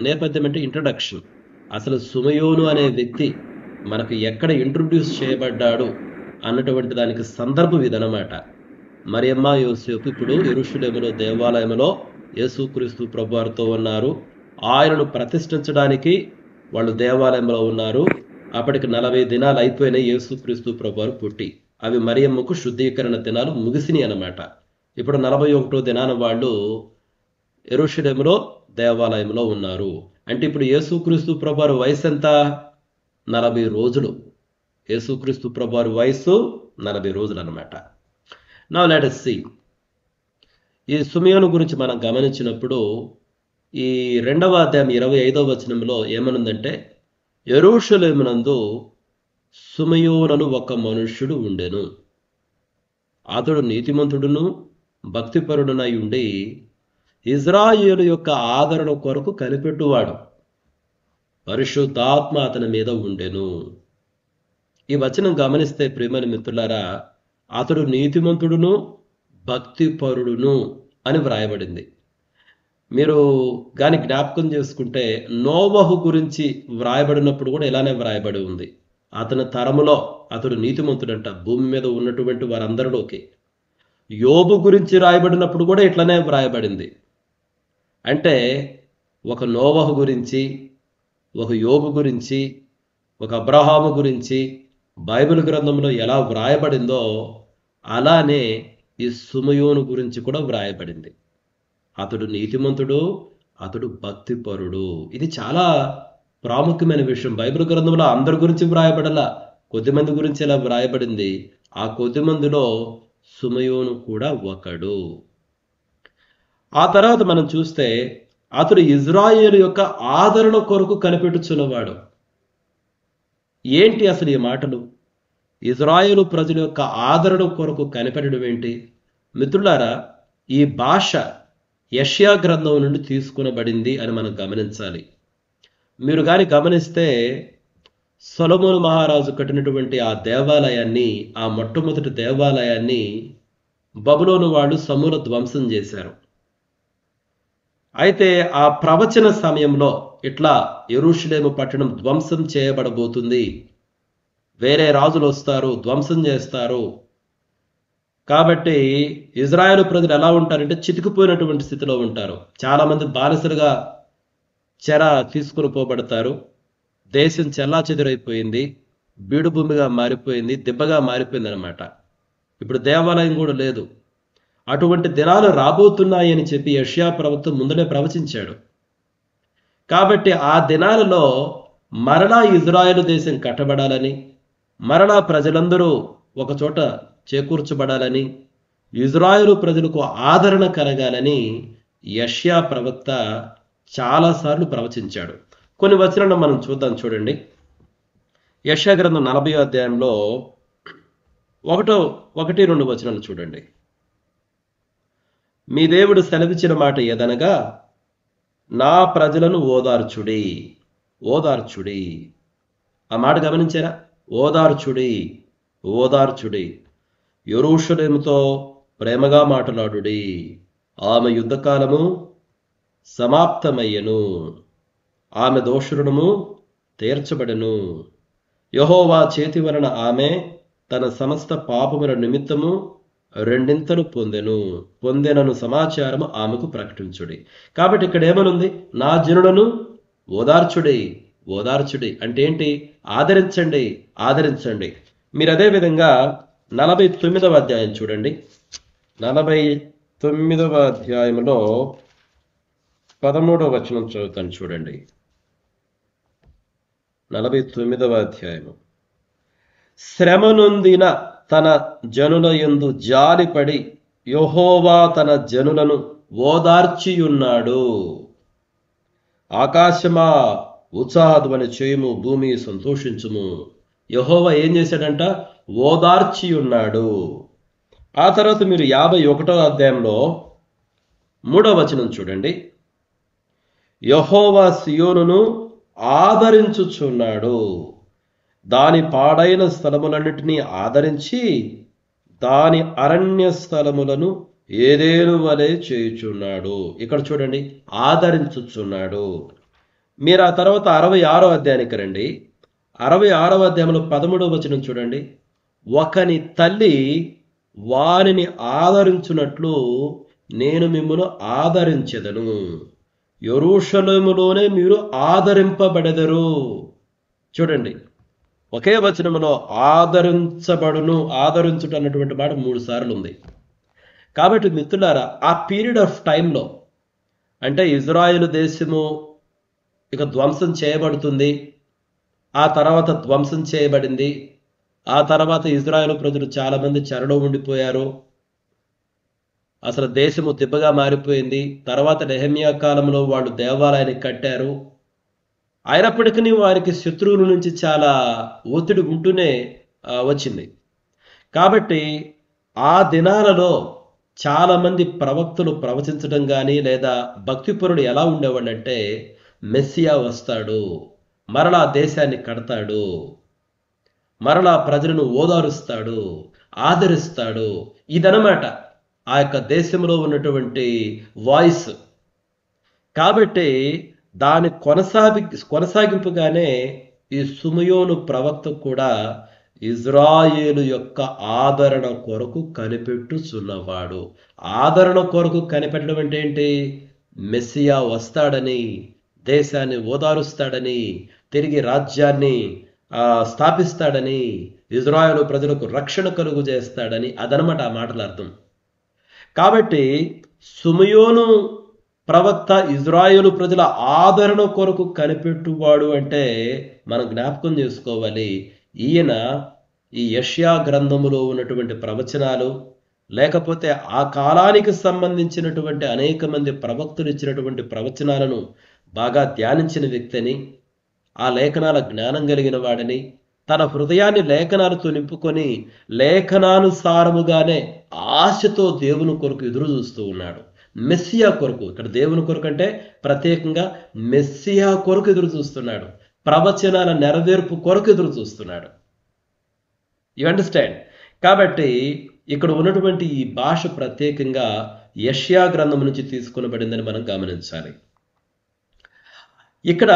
అంటే ఇంట్రడక్షన్. అసలు సుమయోను అనే వ్యక్తి మనకు ఎక్కడ ఇంట్రొడ్యూస్ చేయబడ్డాడు అన్నటువంటి దానికి సందర్భం ఇదనమాట. మరియమ్మ, యోసేపు ఇప్పుడు యెరూషలేములో దేవాలయంలో యేసుక్రీస్తు ప్రభువారితో ఉన్నారు. ఆయనను ప్రతిష్ఠించడానికి వాళ్ళు దేవాలయంలో ఉన్నారు. అప్పటికి 40 దినాలు అయిపోయినాయి యేసుక్రీస్తు ప్రభువారు పుట్టి. అవి మరియమ్మకు శుద్ధీకరణ దినాలు ముగిసినాయి అన్నమాట. ఇప్పుడు 41వ దినాన వాళ్ళు యెరూషలేములో దేవాలయంలో ఉన్నారు. అంటే ఇప్పుడు యేసుక్రీస్తు ప్రభువారి వయసు ఎంత? 40 రోజులు. యేసుక్రీస్తు ప్రభువారి వయసు 40 రోజులు అన్నమాట. Now let us see. ఈ సుమయోను గురించి మనం గమనించినప్పుడు ఈ 2వ అధ్యాయం 25వ వచనంలో ఏమనుందంటే, యెరూషలేమునందు సుమయోనను ఒక మనుష్యుడు ఉండెను. అతడు నీతిమంతుడును భక్తిపరుడునై ఉండి ఇజ్రాయేలు యొక్క ఆదరణ కొరకు కనిపెట్టువాడు. పరిశుద్ధాత్మ అతని మీద ఉండెను. ఈ వచనం గమనిస్తే ప్రియమైన మిత్రులారా, అతడు నీతిమంతుడును భక్తిపరుడును అని వ్రాయబడింది. మీరు కానీ జ్ఞాపకం చేసుకుంటే నోవహు గురించి వ్రాయబడినప్పుడు కూడా ఇలానే వ్రాయబడి ఉంది. అతని తరములో అతడు నీతిమంతుడంట భూమి మీద ఉన్నటువంటి వారందరిలోకి. యోబు గురించి రాయబడినప్పుడు కూడా ఇట్లనే వ్రాయబడింది. అంటే ఒక నోవహు గురించి, ఒక యోబు గురించి, ఒక అబ్రహాము గురించి బైబిల్ గ్రంథంలో ఎలా వ్రాయబడిందో అలానే ఈ సుమయోను గురించి కూడా వ్రాయబడింది. అతడు నీతిమంతుడు, అతడు భక్తిపరుడు. ఇది చాలా ప్రాముఖ్యమైన విషయం. బైబిల్ గ్రంథంలో అందరి గురించి వ్రాయబడలా, కొద్దిమంది గురించి ఇలా వ్రాయబడింది. ఆ కొద్దిమందిలో సుమయోను కూడా ఒకడు. ఆ తర్వాత మనం చూస్తే అతడు ఇజ్రాయేలు యొక్క ఆదరణ కొరకు కనిపెట్టుచున్నవాడు. ఏంటి అసలు ఈ మాటలు? ఇజ్రాయేలు ప్రజల యొక్క ఆదరణ కొరకు కనిపెట్టడం ఏంటి? మిత్రులారా, ఈ భాష యెషయా గ్రంథం నుండి తీసుకునబడింది అని మనం గమనించాలి. మీరు కానీ గమనిస్తే సొలొమోను మహారాజు కట్టినటువంటి ఆ దేవాలయాన్ని, ఆ మొట్టమొదటి దేవాలయాన్ని బబులోను వాళ్ళు సమూల ధ్వంసం చేశారు. అయితే ఆ ప్రవచన సమయంలో ఇట్లా యెరూషలేము పట్టణం ధ్వంసం చేయబడబోతుంది, వేరే రాజులు వస్తారు, ధ్వంసం చేస్తారు. కాబట్టి ఇజ్రాయేలు ప్రజలు ఎలా ఉంటారంటే చితికిపోయినటువంటి స్థితిలో ఉంటారు. చాలా మంది బానిసలుగా చెర తీసుకుని పోబడతారు. దేశం చెల్లా చెదురైపోయింది, బీడు భూమిగా మారిపోయింది, దిబ్బగా మారిపోయింది అనమాట. ఇప్పుడు దేవాలయం కూడా లేదు. అటువంటి దినాలు రాబోతున్నాయని చెప్పి యెషయా ప్రవక్త ముందరే ప్రవచించాడు. కాబట్టి ఆ దినాలలో మరలా ఇజ్రాయేలు దేశం కట్టబడాలని, మరలా ప్రజలందరూ ఒక చోట చేకూర్చబడాలని, ఇజ్రాయేలు ప్రజలకు ఆదరణ కలగాలని యెషయా ప్రవక్త చాలాసార్లు ప్రవచించాడు. కొన్ని వచనాలను మనం చూద్దాం. చూడండి, యెషయా గ్రంథం 40వ అధ్యాయంలో 1-2 వచనాలు చూడండి. మీ దేవుడు సెలవిచ్చిన మాట ఏదనగా, నా ప్రజలను ఓదార్చుడి. ఓదార్చుడి, ఆ మాట గమనించారా? ఓదార్చుడి, ఓదార్చుడి. యెరూషలేముతో ప్రేమగా మాట్లాడుడి. ఆమె యుద్ధకాలము సమాప్తమయ్యను, ఆమె దోషులను తీర్చబడెను. యెహోవా చేతి వలన ఆమె తన సమస్త పాపముల నిమిత్తము రెండింతలు పొందెనను సమాచారము ఆమెకు ప్రకటించుడి. కాబట్టి ఇక్కడ ఏమనుంది? నా జనులను ఓదార్చుడి. ఓదార్చుడి అంటే ఏంటి? ఆదరించండి, ఆదరించండి. మీరు అదే విధంగా 49వ అధ్యాయం చూడండి. 49వ అధ్యాయంలో 13వ వచనం చదువుతాను చూడండి. 49వ అధ్యాయము. శ్రమ నొందిన తన జనుల యందు జాలిపడి యెహోవా తన జనులను ఓదార్చియున్నాడు. ఆకాశమా ఉత్సాహధ్వని చేయుము, భూమి సంతోషించుము. యెహోవా ఏం చేశాడంట? ఓదార్చి ఉన్నాడు. ఆ తర్వాత మీరు 51వ అధ్యాయంలో 3వ వచనం చూడండి. యెహోవా సియోనును ఆదరించుచున్నాడు, దాని పాడైన స్థలములన్నిటినీ ఆదరించి దాని అరణ్య స్థలములను ఏదేను వలె చేయుచున్నాడు. ఇక్కడ చూడండి, ఆదరించుచున్నాడు. మీరు ఆ తర్వాత 66వ అధ్యాయానికి రండి. 66వ అధ్యాయంలో 13వ వచనం చూడండి. ఒకని తల్లి వారిని ఆదరించున్నట్లు నేను మిమ్మల్ని ఆదరించెదను, యెరూషలేములోనే మీరు ఆదరింపబడెదరు. చూడండి, ఒకే వచనంలో ఆదరించబడును, ఆదరించుట అన్నటువంటి మాట 3 సార్లు ఉంది. కాబట్టి మిత్రులారా, ఆ పీరియడ్ ఆఫ్ టైంలో అంటే ఇజ్రాయేలు దేశము ఇక ధ్వంసం చేయబడుతుంది, ఆ తర్వాత ధ్వంసం చేయబడింది, ఆ తర్వాత ఇజ్రాయేలు ప్రజలు చాలా మంది చెరలో ఉండిపోయారు, అసలు దేశము దిబ్బగా మారిపోయింది. తర్వాత నెహెమ్యా కాలంలో వాళ్ళు దేవాలయాన్ని కట్టారు. అయినప్పటికీ వారికి శత్రువుల నుంచి చాలా ఒత్తిడి ఉంటూనే వచ్చింది. కాబట్టి ఆ దినాలలో చాలా మంది ప్రవక్తలు ప్రవచించడం కానీ లేదా భక్తిపరుడు ఎలా ఉండేవాళ్ళంటే మెస్సియా వస్తాడు, మరలా దేశాన్ని కడతాడు, మరలా ప్రజలను ఓదారుస్తాడు, ఆదరిస్తాడు, ఇదనమాట ఆ యొక్క దేశంలో ఉన్నటువంటి వాయిస్. కాబట్టి దాని కొనసాగింపుగానే ఈ సుమయోను ప్రవక్త కూడా ఇజ్రాయేలు యొక్క ఆదరణ కొరకు కనిపెట్టుచున్నవాడు. ఆదరణ కొరకు కనిపెట్టడం అంటే ఏంటి? మెస్సియా వస్తాడని, దేశాన్ని ఓదారుస్తాడని, తిరిగి రాజ్యాన్ని స్థాపిస్తాడని, ఇజ్రాయేలు ప్రజలకు రక్షణ కలుగు చేస్తాడని, అదనమాట ఆ మాటల అర్థం. కాబట్టి సుమయోను ప్రవక్త ఇజ్రాయేలు ప్రజల ఆదరణ కొరకు కనిపెట్టువాడు అంటే మనం జ్ఞాపకం చేసుకోవాలి, ఈయన ఈ యెషయా గ్రంథములో ఉన్నటువంటి ప్రవచనాలు, లేకపోతే ఆ కాలానికి సంబంధించినటువంటి అనేక మంది ప్రవక్తులు ఇచ్చినటువంటి ప్రవచనాలను బాగా ధ్యానించిన వ్యక్తిని, ఆ లేఖనాల జ్ఞానం కలిగిన వాడిని, తన హృదయాన్ని లేఖనాలతో నింపుకొని లేఖనానుసారముగానే ఆశతో దేవుని కొరకు ఎదురు చూస్తూ ఉన్నాడు. మెస్సియా కొరకు, ఇక్కడ దేవుని కొరకు అంటే ప్రత్యేకంగా మెస్సియా కొరకు ఎదురు చూస్తున్నాడు, ప్రవచనాల నెరవేర్పు కొరకు ఎదురు చూస్తున్నాడు. You understand? కాబట్టి ఇక్కడ ఉన్నటువంటి ఈ భాష ప్రత్యేకంగా యెషయా గ్రంథం నుంచి తీసుకునబడిందని మనం గమనించాలి. ఇక్కడ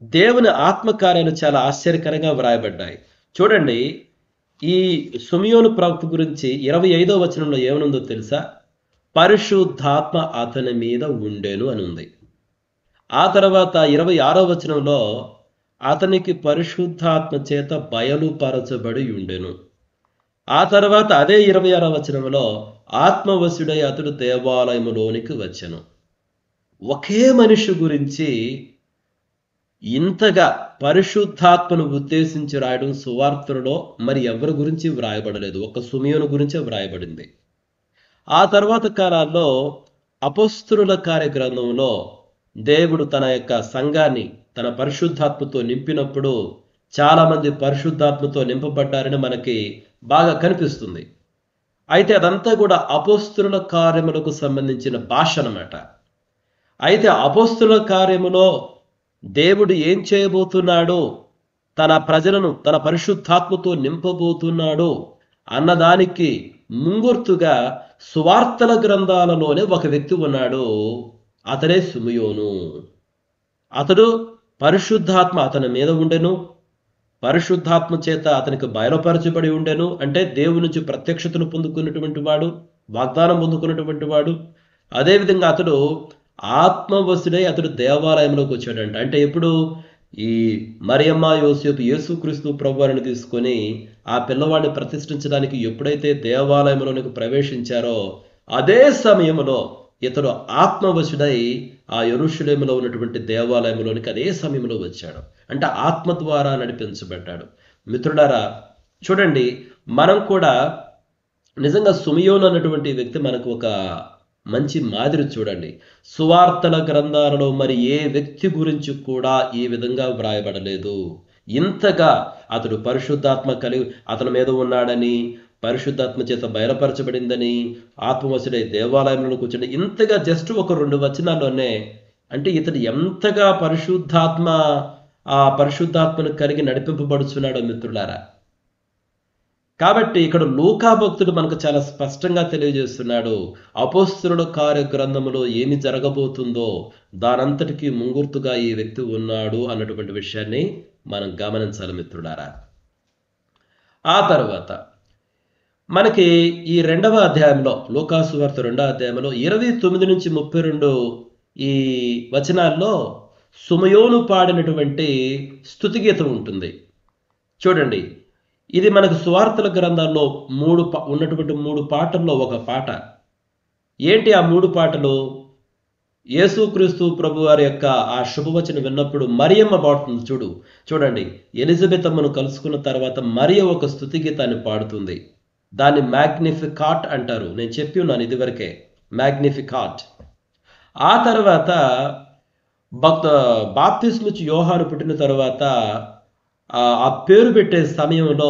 దేవుని ఆత్మకార్యాలు చాలా ఆశ్చర్యకరంగా వ్రాయబడ్డాయి. చూడండి, ఈ సుమయోను ప్రవక్త గురించి 25వ వచనంలో ఏమనుందో తెలుసా? పరిశుద్ధాత్మ అతని మీద ఉండెను అని ఉంది. ఆ తర్వాత 26వ వచనంలో అతనికి పరిశుద్ధాత్మ చేత బయలుపరచబడి ఉండెను. ఆ తర్వాత అదే 26వ వచనంలో ఆత్మవశుడై అతడు దేవాలయములోనికి వచ్చెను. ఒకే మనిషి గురించి ఇంతగా పరిశుద్ధాత్మను ఉద్దేశించి రాయడం సువార్తలో మరి ఎవరి గురించి వ్రాయబడలేదు, ఒక సుమయోను గురించే వ్రాయబడింది. ఆ తర్వాత కాలాల్లో అపొస్తలుల కార్యగ్రంథంలో దేవుడు తన యొక్క సంఘాన్ని తన పరిశుద్ధాత్మతో నింపినప్పుడు చాలా మంది పరిశుద్ధాత్మతో నింపబడ్డారని మనకి బాగా కనిపిస్తుంది. అయితే అదంతా కూడా అపొస్తలుల కార్యములకు సంబంధించిన భాష అన్నమాట. అయితే అపొస్తలుల కార్యములో దేవుడు ఏం చేయబోతున్నాడో, తన ప్రజలను తన పరిశుద్ధాత్మతో నింపబోతున్నాడు అన్నదానికి ముంగుర్తుగా సువార్తల గ్రంథాలలోనే ఒక వ్యక్తి ఉన్నాడు, అతడే సుమయోను. అతడు పరిశుద్ధాత్మ అతని మీద ఉండెను, పరిశుద్ధాత్మ చేత అతనికి బయలుపరచబడి ఉండెను. అంటే దేవుని నుంచి ప్రత్యక్షతను పొందుకున్నటువంటి వాడు, వాగ్దానం పొందుకున్నటువంటి వాడు. అదేవిధంగా అతడు ఆత్మవశుడై అతడు దేవాలయంలోకి వచ్చాడంట. అంటే ఎప్పుడు? ఈ మరియమ్మ యోసేపు యేసుక్రీస్తు ప్రభువారిని తీసుకొని ఆ పిల్లవాడిని ప్రతిష్ఠించడానికి ఎప్పుడైతే దేవాలయంలోనికి ప్రవేశించారో అదే సమయంలో ఇతడు ఆత్మవశుడై ఆ యెరూషలేములో ఉన్నటువంటి దేవాలయంలోనికి అదే సమయంలో వచ్చాడు. అంటే ఆత్మ ద్వారా నడిపించబడ్డాడు. మిత్రులారా, చూడండి, మనం కూడా నిజంగా సుమయోను అన్నటువంటి వ్యక్తి మనకు ఒక మంచి మాదిరి. చూడండి, సువార్తల గ్రంథాలలో మరి ఏ వ్యక్తి గురించి కూడా ఈ విధంగా వ్రాయబడలేదు. ఇంతగా అతడు పరిశుద్ధాత్మ కలిగి అతని మీద ఉన్నాడని, పరిశుద్ధాత్మ చేత బయలుపరచబడిందని, ఆత్మవశుడై దేవాలయంలో కూర్చొని ఇంతగా జస్ట్ ఒక 2 వచనాల్లోనే అంటే ఇతడు ఎంతగా పరిశుద్ధాత్మను కలిగి నడిపింపబడుచున్నాడో మిత్రులారా. కాబట్టి ఇక్కడ లూకా భక్తుడు మనకు చాలా స్పష్టంగా తెలియజేస్తున్నాడు, అపొస్తలుల కార్యగ్రంథములో ఏమి జరగబోతుందో దానంతటికీ ముంగుర్తుగా ఈ వ్యక్తి ఉన్నాడు అన్నటువంటి విషయాన్ని మనం గమనించాలి మిత్రులారా. ఆ తర్వాత మనకి ఈ 2వ అధ్యాయంలో, లూకా సువార్త 2వ అధ్యాయంలో 29 నుంచి 32 ఈ వచనాల్లో సుమయోను పాడినటువంటి స్తుతిగీతం ఉంటుంది. చూడండి, ఇది మనకు సువార్తల గ్రంథాల్లో ఉన్నటువంటి 3 పాటల్లో ఒక పాట. ఏంటి ఆ 3 పాటలు? యేసుక్రీస్తు ప్రభు వారి యొక్క ఆ శుభవచనం విన్నప్పుడు మరియమ్మ పాడుతుంది. చూడండి, ఎలిజబెత్ అమ్మను కలుసుకున్న తర్వాత మరియ ఒక స్తుతి గీతాన్ని పాడుతుంది. దాన్ని మ్యాగ్నిఫికాట్ అంటారు. నేను చెప్పి ఉన్నాను ఇదివరకే, మ్యాగ్నిఫికాట్. ఆ తర్వాత బాప్తిస్మిచ్చు యోహాను పుట్టిన తర్వాత ఆ పేరు పెట్టే సమయంలో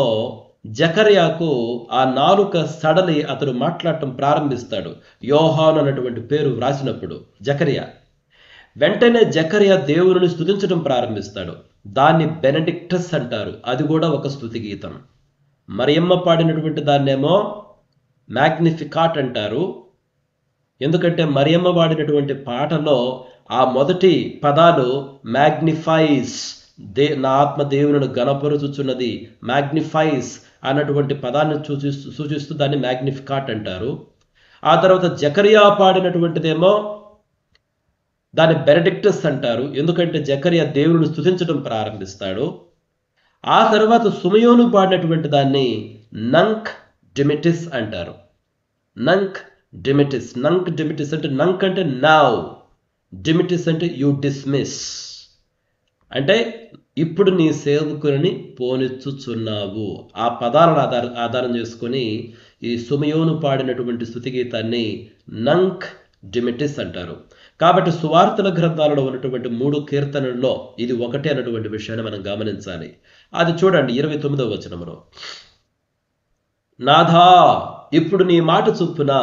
జకర్యాకు ఆ నాలుక సడలి అతడు మాట్లాడటం ప్రారంభిస్తాడు. యోహాను అన్నటువంటి పేరు వ్రాసినప్పుడు జకర్యా వెంటనే జకర్యా దేవుని స్తుతించడం ప్రారంభిస్తాడు. దాన్ని బెనడిక్టస్ అంటారు. అది కూడా ఒక స్తుతి గీతం. మరియమ్మ పాడినటువంటి దాన్నేమో మ్యాగ్నిఫికాట్ అంటారు. ఎందుకంటే మరియమ్మ పాడినటువంటి పాటలో ఆ మొదటి పదాలు మ్యాగ్నిఫైస్, నా ఆత్మ దేవుని గణపరుచుచున్నది, మ్యాగ్నిఫైస్ అన్నటువంటి పదాన్ని సూచిస్తూ దాన్ని మ్యాగ్నిఫికాట్ అంటారు. ఆ తర్వాత జకర్యా పాడినటువంటిదేమో దాన్ని బెనడిక్టస్ అంటారు. ఎందుకంటే జకర్యా దేవుని స్తుతించడం ప్రారంభిస్తాడు. ఆ తర్వాత సుమయోను పాడినటువంటి దాన్ని నంక్ డిమిటిస్ అంటారు. నంక్ డిమిటిస్. నంక్ డిమిటిస్ అంటే నంక్ అంటే నౌ, డిమిటిస్ అంటే యు డిస్మిస్, అంటే ఇప్పుడు నీ సేవకుని పోనిచ్చుచున్నావు. ఆ పదాలను ఆధారం చేసుకొని ఈ సుమయోను పాడినటువంటి స్తుతి గీతాన్ని నంక్ డిమిటిస్ అంటారు. కాబట్టి సువార్తల గ్రంథాలలో ఉన్నటువంటి 3 కీర్తనల్లో ఇది ఒకటే అన్నటువంటి విషయాన్ని మనం గమనించాలి. అది చూడండి 29వ వచనంలో, నాథా ఇప్పుడు నీ మాట చొప్పున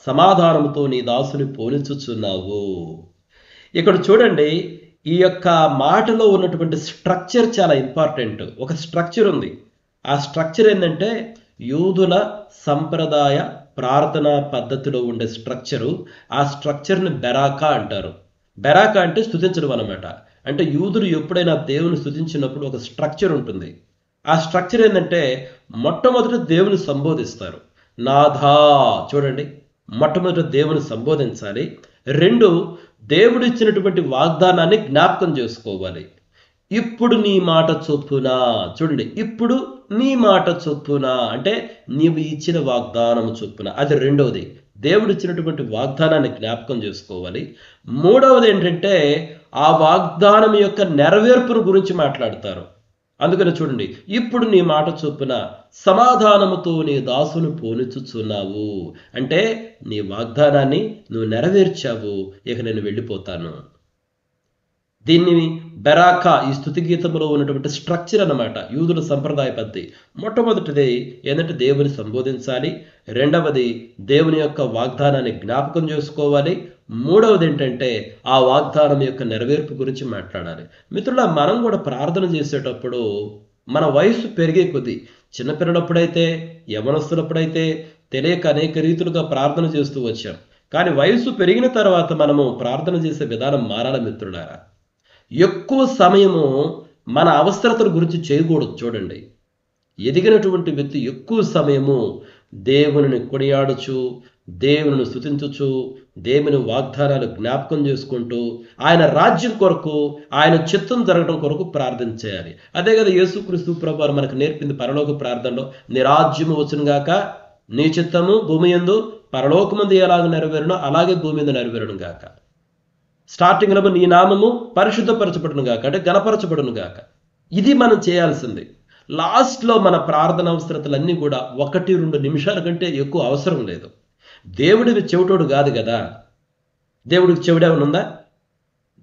సమాధానంతో నీ దాసుని పోనిచ్చుచున్నావు. ఇక్కడ చూడండి, ఈ యొక్క మాటలో ఉన్నటువంటి స్ట్రక్చర్ చాలా ఇంపార్టెంట్. ఒక స్ట్రక్చర్ ఉంది. ఆ స్ట్రక్చర్ ఏంటంటే యూదుల సంప్రదాయ ప్రార్థనా పద్ధతిలో ఉండే స్ట్రక్చరు. ఆ స్ట్రక్చర్ని బెరాకా అంటారు. బెరాకా అంటే స్తుతించడం అనమాట. అంటే యూదులు ఎప్పుడైనా దేవుని స్తుతించినప్పుడు ఒక స్ట్రక్చర్ ఉంటుంది. ఆ స్ట్రక్చర్ ఏంటంటే మొట్టమొదట దేవుని సంబోధిస్తారు. నాథా, చూడండి, మొట్టమొదట దేవుని సంబోధించాలి. 2, దేవుడు ఇచ్చినటువంటి వాగ్దానాన్ని జ్ఞాపకం చేసుకోవాలి. ఇప్పుడు నీ మాట చొప్పున, చూడండి, ఇప్పుడు నీ మాట చొప్పున అంటే నీవు ఇచ్చిన వాగ్దానం చొప్పున, అది 2వది. దేవుడు ఇచ్చినటువంటి వాగ్దానాన్ని జ్ఞాపకం చేసుకోవాలి. 3వది ఏంటంటే ఆ వాగ్దానం యొక్క నెరవేర్పును గురించి మాట్లాడతారు. అందుకని చూడండి, ఇప్పుడు నీ మాట చొప్పున సమాధానముతో నీ దాసును పోనిచ్చుచున్నావు అంటే నీ వాగ్దానాన్ని నువ్వు నెరవేర్చావు, ఇక నేను వెళ్ళిపోతాను. దీన్ని బెరాకా, ఈ స్తుతి గీతంలో ఉన్నటువంటి స్ట్రక్చర్ అన్నమాట, యూదుల సంప్రదాయ పద్ధతి. మొట్టమొదటిది ఏంటంటే దేవుని సంబోధించాలి. 2వది దేవుని యొక్క వాగ్దానాన్ని జ్ఞాపకం చేసుకోవాలి. 3వది ఏంటంటే ఆ వాగ్దానం యొక్క నెరవేర్పు గురించి మాట్లాడాలి. మిత్రుల, మనం కూడా ప్రార్థన చేసేటప్పుడు మన వయసు పెరిగే కొద్దీ, చిన్నపిల్లలప్పుడైతే, యవనస్తులప్పుడైతే తెలియక అనేక రీతులుగా ప్రార్థన చేస్తూ వచ్చాం. కానీ వయసు పెరిగిన తర్వాత మనము ప్రార్థన చేసే విధానం మారాలి మిత్రులారా. ఎక్కువ సమయము మన అవసరతల గురించి చేయకూడదు. చూడండి, ఎదిగినటువంటి వ్యక్తి ఎక్కువ సమయము దేవుని కొనియాడుచు, దేవుని స్తుతించుచు, దేవుని వాగ్దానాలు జ్ఞాపకం చేసుకుంటూ ఆయన రాజ్యం కొరకు, ఆయన చిత్తం జరగడం కొరకు ప్రార్థన చేయాలి. అదే కదా యేసుక్రీస్తు ప్రభువారు మనకు నేర్పింది పరలోక ప్రార్థనలో, నీ రాజ్యము వచ్చును గాక, నీ చిత్తము భూమి యందు పరలోకమందు ఎలాగ నెరవేరునో అలాగే భూమి మీద నెరవేరును గాక. స్టార్టింగ్లో నీ నామము పరిశుద్ధపరచబడును గాక, అంటే గణపరచబడును గాక. ఇది మనం చేయాల్సింది. లాస్ట్లో మన ప్రార్థన అవసరతలన్నీ కూడా 1-2 నిమిషాల కంటే ఎక్కువ అవసరం లేదు. దేవుడివి చెవిటోడు కాదు కదా. దేవుడికి చెవిడేమైనా ఉందా?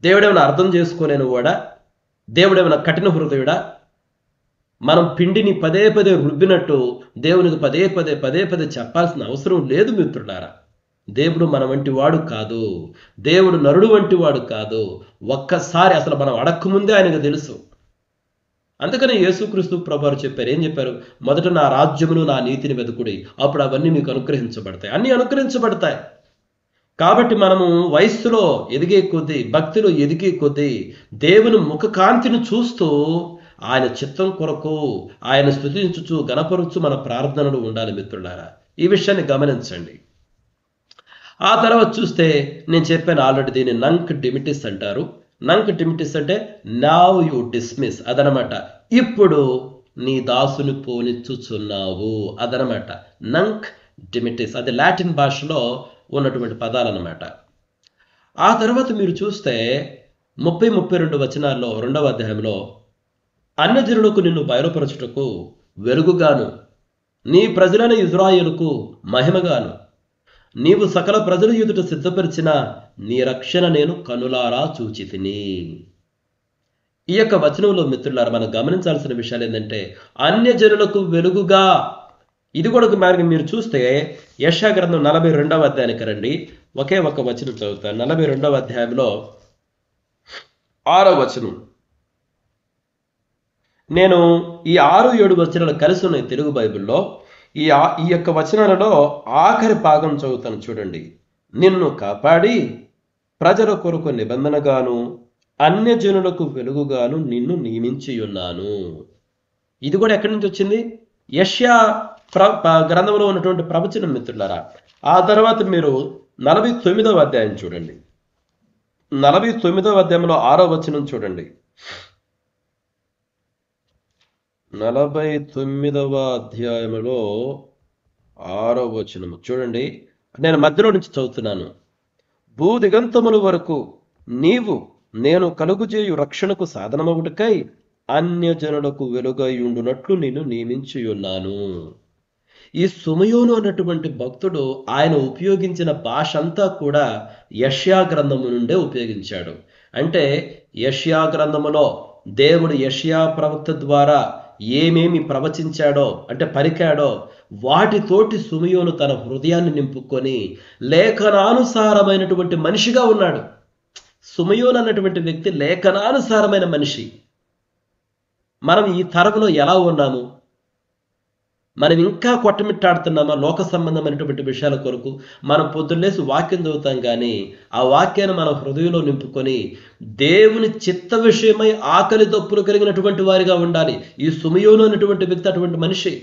దేవుడేమైనా అర్థం చేసుకోలేని వాడా? దేవుడేమైనా కఠిన హృదయుడా? మనం పిండిని పదే పదే రుబ్బినట్టు దేవునికి పదే పదే చెప్పాల్సిన అవసరం లేదు మిత్రులారా. దేవుడు మన వంటి వాడు కాదు. దేవుడు నరుడు వంటి వాడు కాదు. ఒక్కసారి అసలు మనం అడక్కముందే ఆయనకు తెలుసు. అందుకని యేసుక్రీస్తు ప్రభువారు చెప్పారు, ఏం చెప్పారు? మొదట నా రాజ్యమును నా నీతిని వెతుకుడి, అప్పుడు అవన్నీ మీకు అనుగ్రహించబడతాయి. అన్నీ అనుగ్రహించబడతాయి. కాబట్టి మనము వయస్సులో ఎదిగే కొద్దీ, భక్తిలో ఎదిగే కొద్దీ దేవుని ముఖకాంతిని చూస్తూ ఆయన చిత్తం కొరకు ఆయన స్తుతించుచు గణపరుచు మన ప్రార్థనలు ఉండాలి మిత్రులారా. ఈ విషయాన్ని గమనించండి. ఆ తర్వాత చూస్తే నేను చెప్పాను ఆల్రెడీ, దీన్ని నంక్ డిమిటిస్ అంటారు. నంక్ డిమిటిస్ అంటే నౌ యు డిస్మిస్, అదనమాట. ఇప్పుడు నీ దాసుని పోనిచ్చుచున్నావు, అదనమాట నంక్ డిమిటిస్. అది లాటిన్ భాషలో ఉన్నటువంటి పదాలన్నమాట. ఆ తర్వాత మీరు చూస్తే 30-32 వచనాల్లో 2వ అధ్యాయంలో, అన్యజనులకు నిన్ను బయలుపరచుటకు వెలుగుగాను, నీ ప్రజలైన ఇజ్రాయేలుకు మహిమగాను, నీవు సకల ప్రజల ఎదుట సిద్ధపరిచిన నీ రక్షణ నేను కనులారా చూచితిని. ఈ యొక్క వచనంలో మిత్రులారా మనం గమనించాల్సిన విషయాలు ఏంటంటే అన్యజనులకు వెలుగుగా. ఇది కూడా మీరు చూస్తే యెషయా గ్రంథం 42వ అధ్యాయానికి రండి. ఒకే ఒక వచనం చదువుతాను. 42వ అధ్యాయంలో 6వ వచనం. నేను ఈ 6-7 వచనాలు కలిసి ఉన్నాయి తెలుగు బైబిల్లో. ఈ యొక్క వచనాలలో ఆఖరి భాగం చదువుతాను చూడండి. నిన్ను కాపాడి ప్రజల కొరకు నిబంధనగాను అన్యజనులకు వెలుగుగాను నిన్ను నియమించి ఉన్నాను. ఇది కూడా ఎక్కడి నుంచి వచ్చింది? యెషయా గ్రంథంలో ఉన్నటువంటి ప్రవచనం మిత్రులారా. ఆ తర్వాత మీరు 49వ అధ్యాయం చూడండి. 49వ అధ్యాయంలో 6వ వచనం చూడండి. 49వ అధ్యాయంలో 6వ వచనం చూడండి. నేను మధ్యలో నుంచి చదువుతున్నాను. భూదిగంతముల వరకు నేను కలుగుజేయు రక్షణకు సాధనమగుటకై అన్యజనులకు వెలుగై ఉండునట్లు నేను నియమించి ఉన్నాను. ఈ సుమయోను అన్నటువంటి భక్తుడు ఆయన ఉపయోగించిన భాష అంతా కూడా యెషయా గ్రంథము నుండే ఉపయోగించాడు. అంటే యెషయా గ్రంథములో దేవుడు యెషయా ప్రవక్త ద్వారా ఏమేమి ప్రవచించాడో అంటే పలికాడో వాటితోటి సుమయోను తన హృదయాన్ని నింపుకొని లేఖనానుసారమైనటువంటి మనిషిగా ఉన్నాడు. సుమయోను అన్నటువంటి వ్యక్తి లేఖనానుసారమైన మనిషి. మనం ఈ తరంలో ఎలా ఉన్నాము? మనం ఇంకా కొట్టమిట్టాడుతున్నామా లోక సంబంధమైనటువంటి విషయాల కొరకు? మనం పొద్దున్నేసి వాక్యం చదువుతాం కానీ ఆ వాక్యాన్ని మన హృదయంలో నింపుకొని దేవుని చిత్త విషయమై ఆకలి దప్పులు కలిగినటువంటి వారిగా ఉండాలి. ఈ సుమయోను అన్నటువంటి వ్యక్తి అటువంటి మనిషి.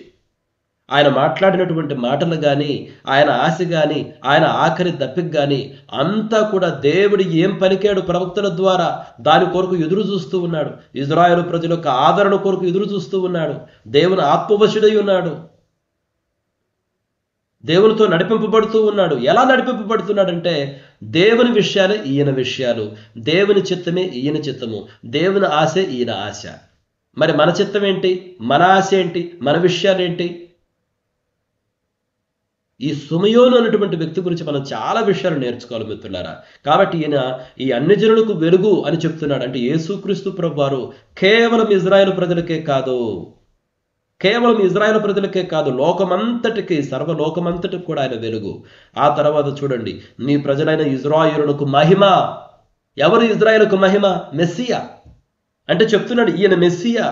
ఆయన మాట్లాడినటువంటి మాటలు కానీ ఆయన ఆశ కానీ ఆయన ఆఖరి దప్పిక కానీ అంతా కూడా దేవుడు ఏం పలికాడు ప్రవక్తల ద్వారా దాని కొరకు ఎదురు చూస్తూ ఉన్నాడు. ఇజ్రాయేలు ప్రజల యొక్క ఆదరణ కొరకు ఎదురు చూస్తూ ఉన్నాడు. దేవుని ఆత్మవశుడై ఉన్నాడు. దేవునితో నడిపింపబడుతూ ఉన్నాడు. ఎలా నడిపింపబడుతున్నాడంటే దేవుని విషయాలే ఈయన విషయాలు, దేవుని చిత్తమే ఈయన చిత్తము, దేవుని ఆశే ఈయన ఆశ. మరి మన చిత్తం ఏంటి? మన ఆశ ఏంటి? మన విషయాలేంటి? ఈ సుమయోను అన్నటువంటి వ్యక్తి గురించి మనం చాలా విషయాలు నేర్చుకోవాలి మిత్రులారా. కాబట్టి ఈయన ఈ అన్యజనులకు వెలుగు అని చెప్తున్నాడు. అంటే యేసుక్రీస్తు ప్రభువారు కేవలం ఇజ్రాయేలు ప్రజలకే కాదు, లోకమంతటికి, సర్వలోకమంతటికి కూడా ఆయన వెలుగు. ఆ తర్వాత చూడండి, నీ ప్రజలైన ఇజ్రాయేలులకు మహిమ. ఎవరు ఇజ్రాయేలుకు మహిమ? మెస్సియా. అంటే చెప్తున్నాడు ఈయన మెస్సియా.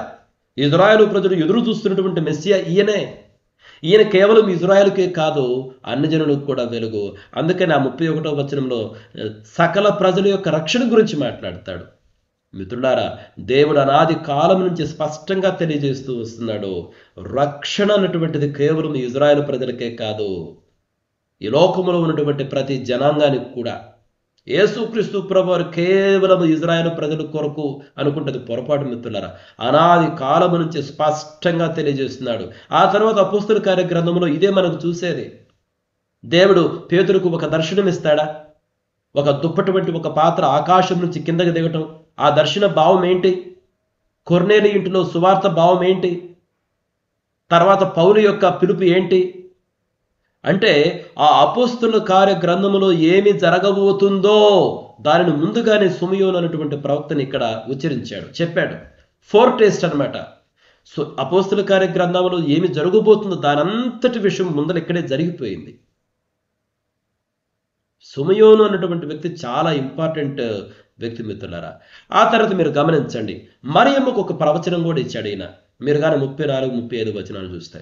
ఇజ్రాయేలు ప్రజలు ఎదురు చూస్తున్నటువంటి మెస్సియా ఈయనే. ఈయన కేవలం ఇజ్రాయేలుకే కాదు అన్యజనులకు కూడా వెలుగు. అందుకని ఆ 31వ వచనంలో సకల ప్రజల యొక్క రక్షణ గురించి మాట్లాడతాడు. మిత్రులారా, దేవుడు అనాది కాలం నుంచి స్పష్టంగా తెలియజేస్తూ వస్తున్నాడు. రక్షణ అన్నటువంటిది కేవలం ఇజ్రాయేలు ప్రజలకే కాదు, ఈ లోకములో ఉన్నటువంటి ప్రతి జనాంగానికి కూడా. యేసుక్రీస్తు ప్రభువారు కేవలం ఇజ్రాయేలు ప్రజల కొరకు అనుకుంటుంది పొరపాటు మిత్రులారా. అనాది కాలము నుంచి స్పష్టంగా తెలియజేస్తున్నాడు. ఆ తర్వాత అపోస్తల కార్య గ్రంథంలో ఇదే మనకు చూసేది. దేవుడు పేతురుకు ఒక దర్శనం ఇస్తాడా? ఒక దుప్పటి వంటి ఒక పాత్ర ఆకాశం నుంచి కిందకి దిగటం. ఆ దర్శన భావం ఏంటి? కొర్నేలి ఇంటిలో సువార్త భావం ఏంటి? తర్వాత పౌలు యొక్క పిలుపు ఏంటి? అంటే ఆ అపోస్తల కార్య గ్రంథములో ఏమి జరగబోతుందో దానిని ముందుగానే సుమయోను అనేటువంటి ప్రవక్తని ఇక్కడ ఉచ్చరించాడు, చెప్పాడు. ఫోర్ టేస్ట్ అనమాట. సో అపోస్తల కార్య గ్రంథంలో ఏమి జరగబోతుందో దానంతటి విషయం ముందర ఇక్కడే జరిగిపోయింది. సుమయోను అన్నటువంటి వ్యక్తి చాలా ఇంపార్టెంట్ వ్యక్తి మిత్రులారా. ఆ తర్వాత మీరు గమనించండి, మరియమ్మకు ఒక ప్రవచనం కూడా ఇచ్చాడు ఈయన. మీరు కానీ 34-35 వచనాలు చూస్తే,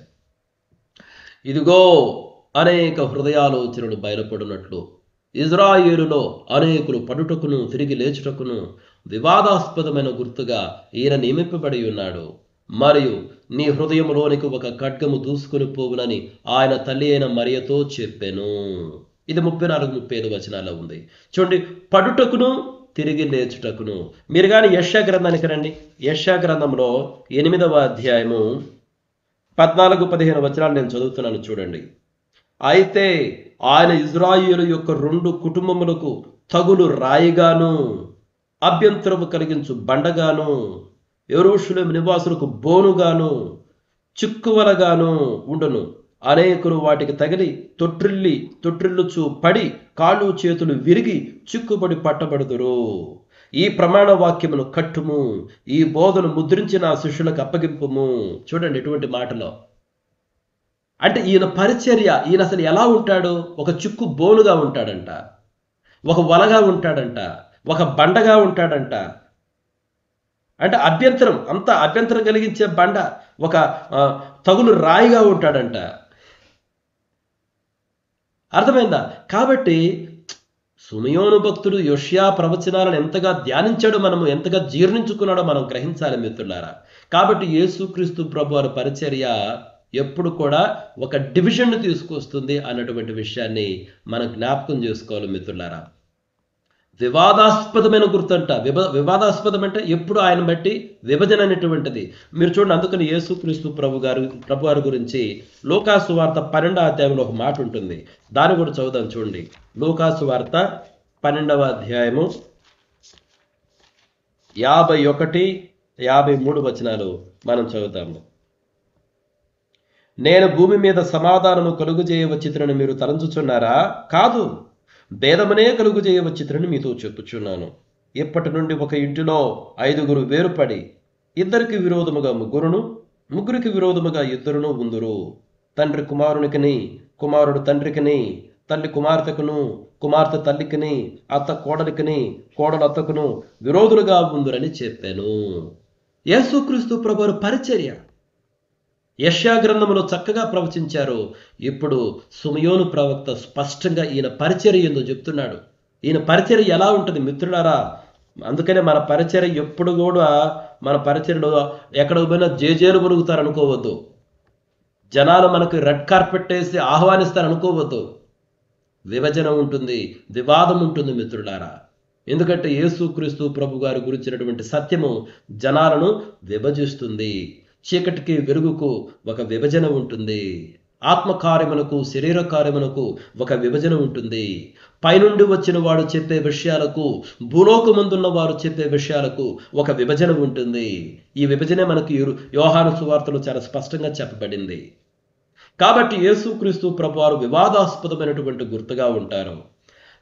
ఇదిగో అనేక హృదయాలోచనలు బయలుపడినట్లు ఇజ్రాయేలులో అనేకులు పడుటకును తిరిగి లేచుటకును వివాదాస్పదమైన గుర్తుగా ఈయన నియమింపబడి ఉన్నాడు. మరియు నీ హృదయంలోనికి ఒక ఖడ్గము దూసుకుని పోవునని ఆయన తల్లి అయిన మరియతో చెప్పెను. ఇది 34-35 వచనాల్లో ఉంది. చూడండి, పడుటకును తిరిగి లేచుటకును. మీరు కానీ యెషయా గ్రంథానికి రండి. యెషయా గ్రంథంలో 8వ అధ్యాయము 14-15 వచనాలు నేను చదువుతున్నాను చూడండి. అయితే ఆయన ఇజ్రాయేలు యొక్క 2 కుటుంబములకు తగులు రాయిగాను అభ్యంతరము కలిగించు బండగాను యెరూషలేము నివాసులకు బోనుగాను చిక్కువలగాను ఉండును. అనేకులు వాటికి తగిలి తొట్టిల్లుచు పడి కాళ్ళు చేతులు విరిగి చిక్కుబడి పట్టబడుదురు. ఈ ప్రమాణ వాక్యమును కట్టుము, ఈ బోధను ముద్రించిన శిష్యులకు అప్పగింపుము. చూడండి ఎటువంటి మాటలో. అంటే ఈయన పరిచర్య, ఈయన అసలు ఎలా ఉంటాడు? ఒక చిక్కు బోనుగా ఉంటాడంట, ఒక వలగా ఉంటాడంట, ఒక బండగా ఉంటాడంట. అంటే అభ్యంతరం, అంత అభ్యంతరం కలిగించే బండ, ఒక తగులు రాయిగా ఉంటాడంట. అర్థమైందా? కాబట్టి సుమయోను భక్తుడు యోషియా ప్రవచనాలను ఎంతగా ధ్యానించాడో, మనము ఎంతగా జీర్ణించుకున్నాడో మనం గ్రహించాలి మిత్రులారా. కాబట్టి యేసుక్రీస్తు ప్రభువారి పరిచర్య ఎప్పుడు కూడా ఒక డివిజన్ను తీసుకొస్తుంది అన్నటువంటి విషయాన్ని మనం జ్ఞాపకం చేసుకోవాలి మిత్రులారా. వివాదాస్పదమైన గుర్తంట. వివాదాస్పదం అంటే ఎప్పుడు ఆయన బట్టి విభజన అనేటువంటిది. మీరు చూడండి, అందుకని యేసుక్రీస్తు ప్రభువారి గురించి లూకాసు వార్త 12వ అధ్యాయంలో ఒక మాట ఉంటుంది. దాన్ని కూడా చదువుదాం. చూడండి, లూకాసు వార్త 12వ అధ్యాయము 51, 53 వచనాలు మనం చదువుతాము. నేను భూమి మీద సమాధానము కలుగు చేయవచ్చితునని మీరు తలంచుచున్నారా? కాదు, భేదమనే కలుగు చేయవచ్చితునని మీతో చెప్పుచున్నాను. ఇప్పటి నుండి ఒక ఇంటిలో 5 వేరుపడి, ఇద్దరికి విరోధముగా 3, ముగ్గురికి విరోధముగా 2 ఉందురు. తండ్రి కుమారునికిని, కుమారుడు తండ్రికిని, తల్లి కుమార్తెకును, కుమార్తె తల్లికిని, అత్త కోడలికిని, కోడలు అత్తకును విరోధులుగా ఉందురని చెప్పాను. యేసుక్రీస్తు ప్రభువు పరిచర్య యెషయా గ్రంథములో చక్కగా ప్రవచించారు. ఇప్పుడు సుమయోను ప్రవక్త స్పష్టంగా ఈయన పరిచర్య ఏందో చెప్తున్నాడు. ఈయన పరిచర్య ఎలా ఉంటుంది మిత్రులారా? అందుకనే మన పరిచర్య ఎప్పుడు కూడా, మన పరిచర్యలో ఎక్కడికి పోయినా జేజేలు పొరుగుతారు అనుకోవద్దు. జనాలు మనకు రెడ్ కార్పెట్ వేసి ఆహ్వానిస్తారు అనుకోవద్దు. విభజన ఉంటుంది, వివాదం ఉంటుంది మిత్రులారా. ఎందుకంటే యేసుక్రీస్తు ప్రభు గారి గురించినటువంటి సత్యము జనాలను విభజిస్తుంది. చీకటికి వెలుగుకు ఒక విభజన ఉంటుంది. ఆత్మకార్యమునకు శరీర కార్యమునకు ఒక విభజన ఉంటుంది. పైనుండి వచ్చిన వాడు చెప్పే విషయాలకు, భూలోకమందున్న వారు చెప్పే విషయాలకు ఒక విభజన ఉంటుంది. ఈ విభజనే మనకు యోహాను సువార్తలో చాలా స్పష్టంగా చెప్పబడింది. కాబట్టి యేసుక్రీస్తు ప్రభువారు వివాదాస్పదమైనటువంటి గుర్తుగా ఉంటారు.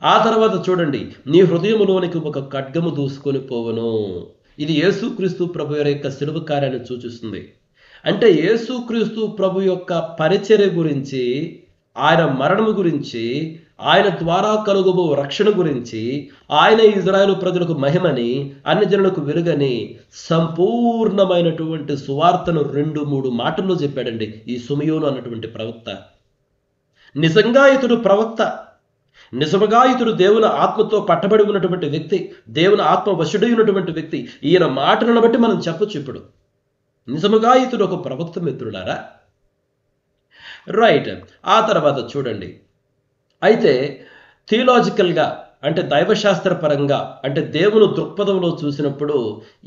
ఆ తర్వాత చూడండి, నీ హృదయములోనికి ఒక ఖడ్గము దూసుకొని పోవను. ఇది యేసుక్రీస్తు ప్రభు యొక్క శిలువ కార్యాన్ని సూచిస్తుంది. అంటే యేసుక్రీస్తు ప్రభు యొక్క పరిచర్య గురించి, ఆయన మరణము గురించి, ఆయన ద్వారా కలుగబో రక్షణ గురించి, ఆయన ఇజ్రాయేలు ప్రజలకు మహిమని, అన్ని జనులకు వెలుగని సంపూర్ణమైనటువంటి సువార్తను 2-3 మాటల్లో చెప్పాడండి ఈ సుమయోను అన్నటువంటి ప్రవక్త. నిజంగా ఇతడు ప్రవక్త, నిజముగా ఇతడు దేవుని ఆత్మతో పట్టబడి ఉన్నటువంటి వ్యక్తి, దేవుని ఆత్మ వశుడై ఉన్నటువంటి వ్యక్తి. ఈయన మాటలను బట్టి మనం చెప్పొచ్చు ఇప్పుడు నిజముగా ఇతడు ఒక ప్రవక్త మిత్రులారా. రైట్. ఆ తర్వాత చూడండి, అయితే థియలాజికల్గా అంటే దైవశాస్త్ర పరంగా, అంటే దేవుని దృక్పథంలో చూసినప్పుడు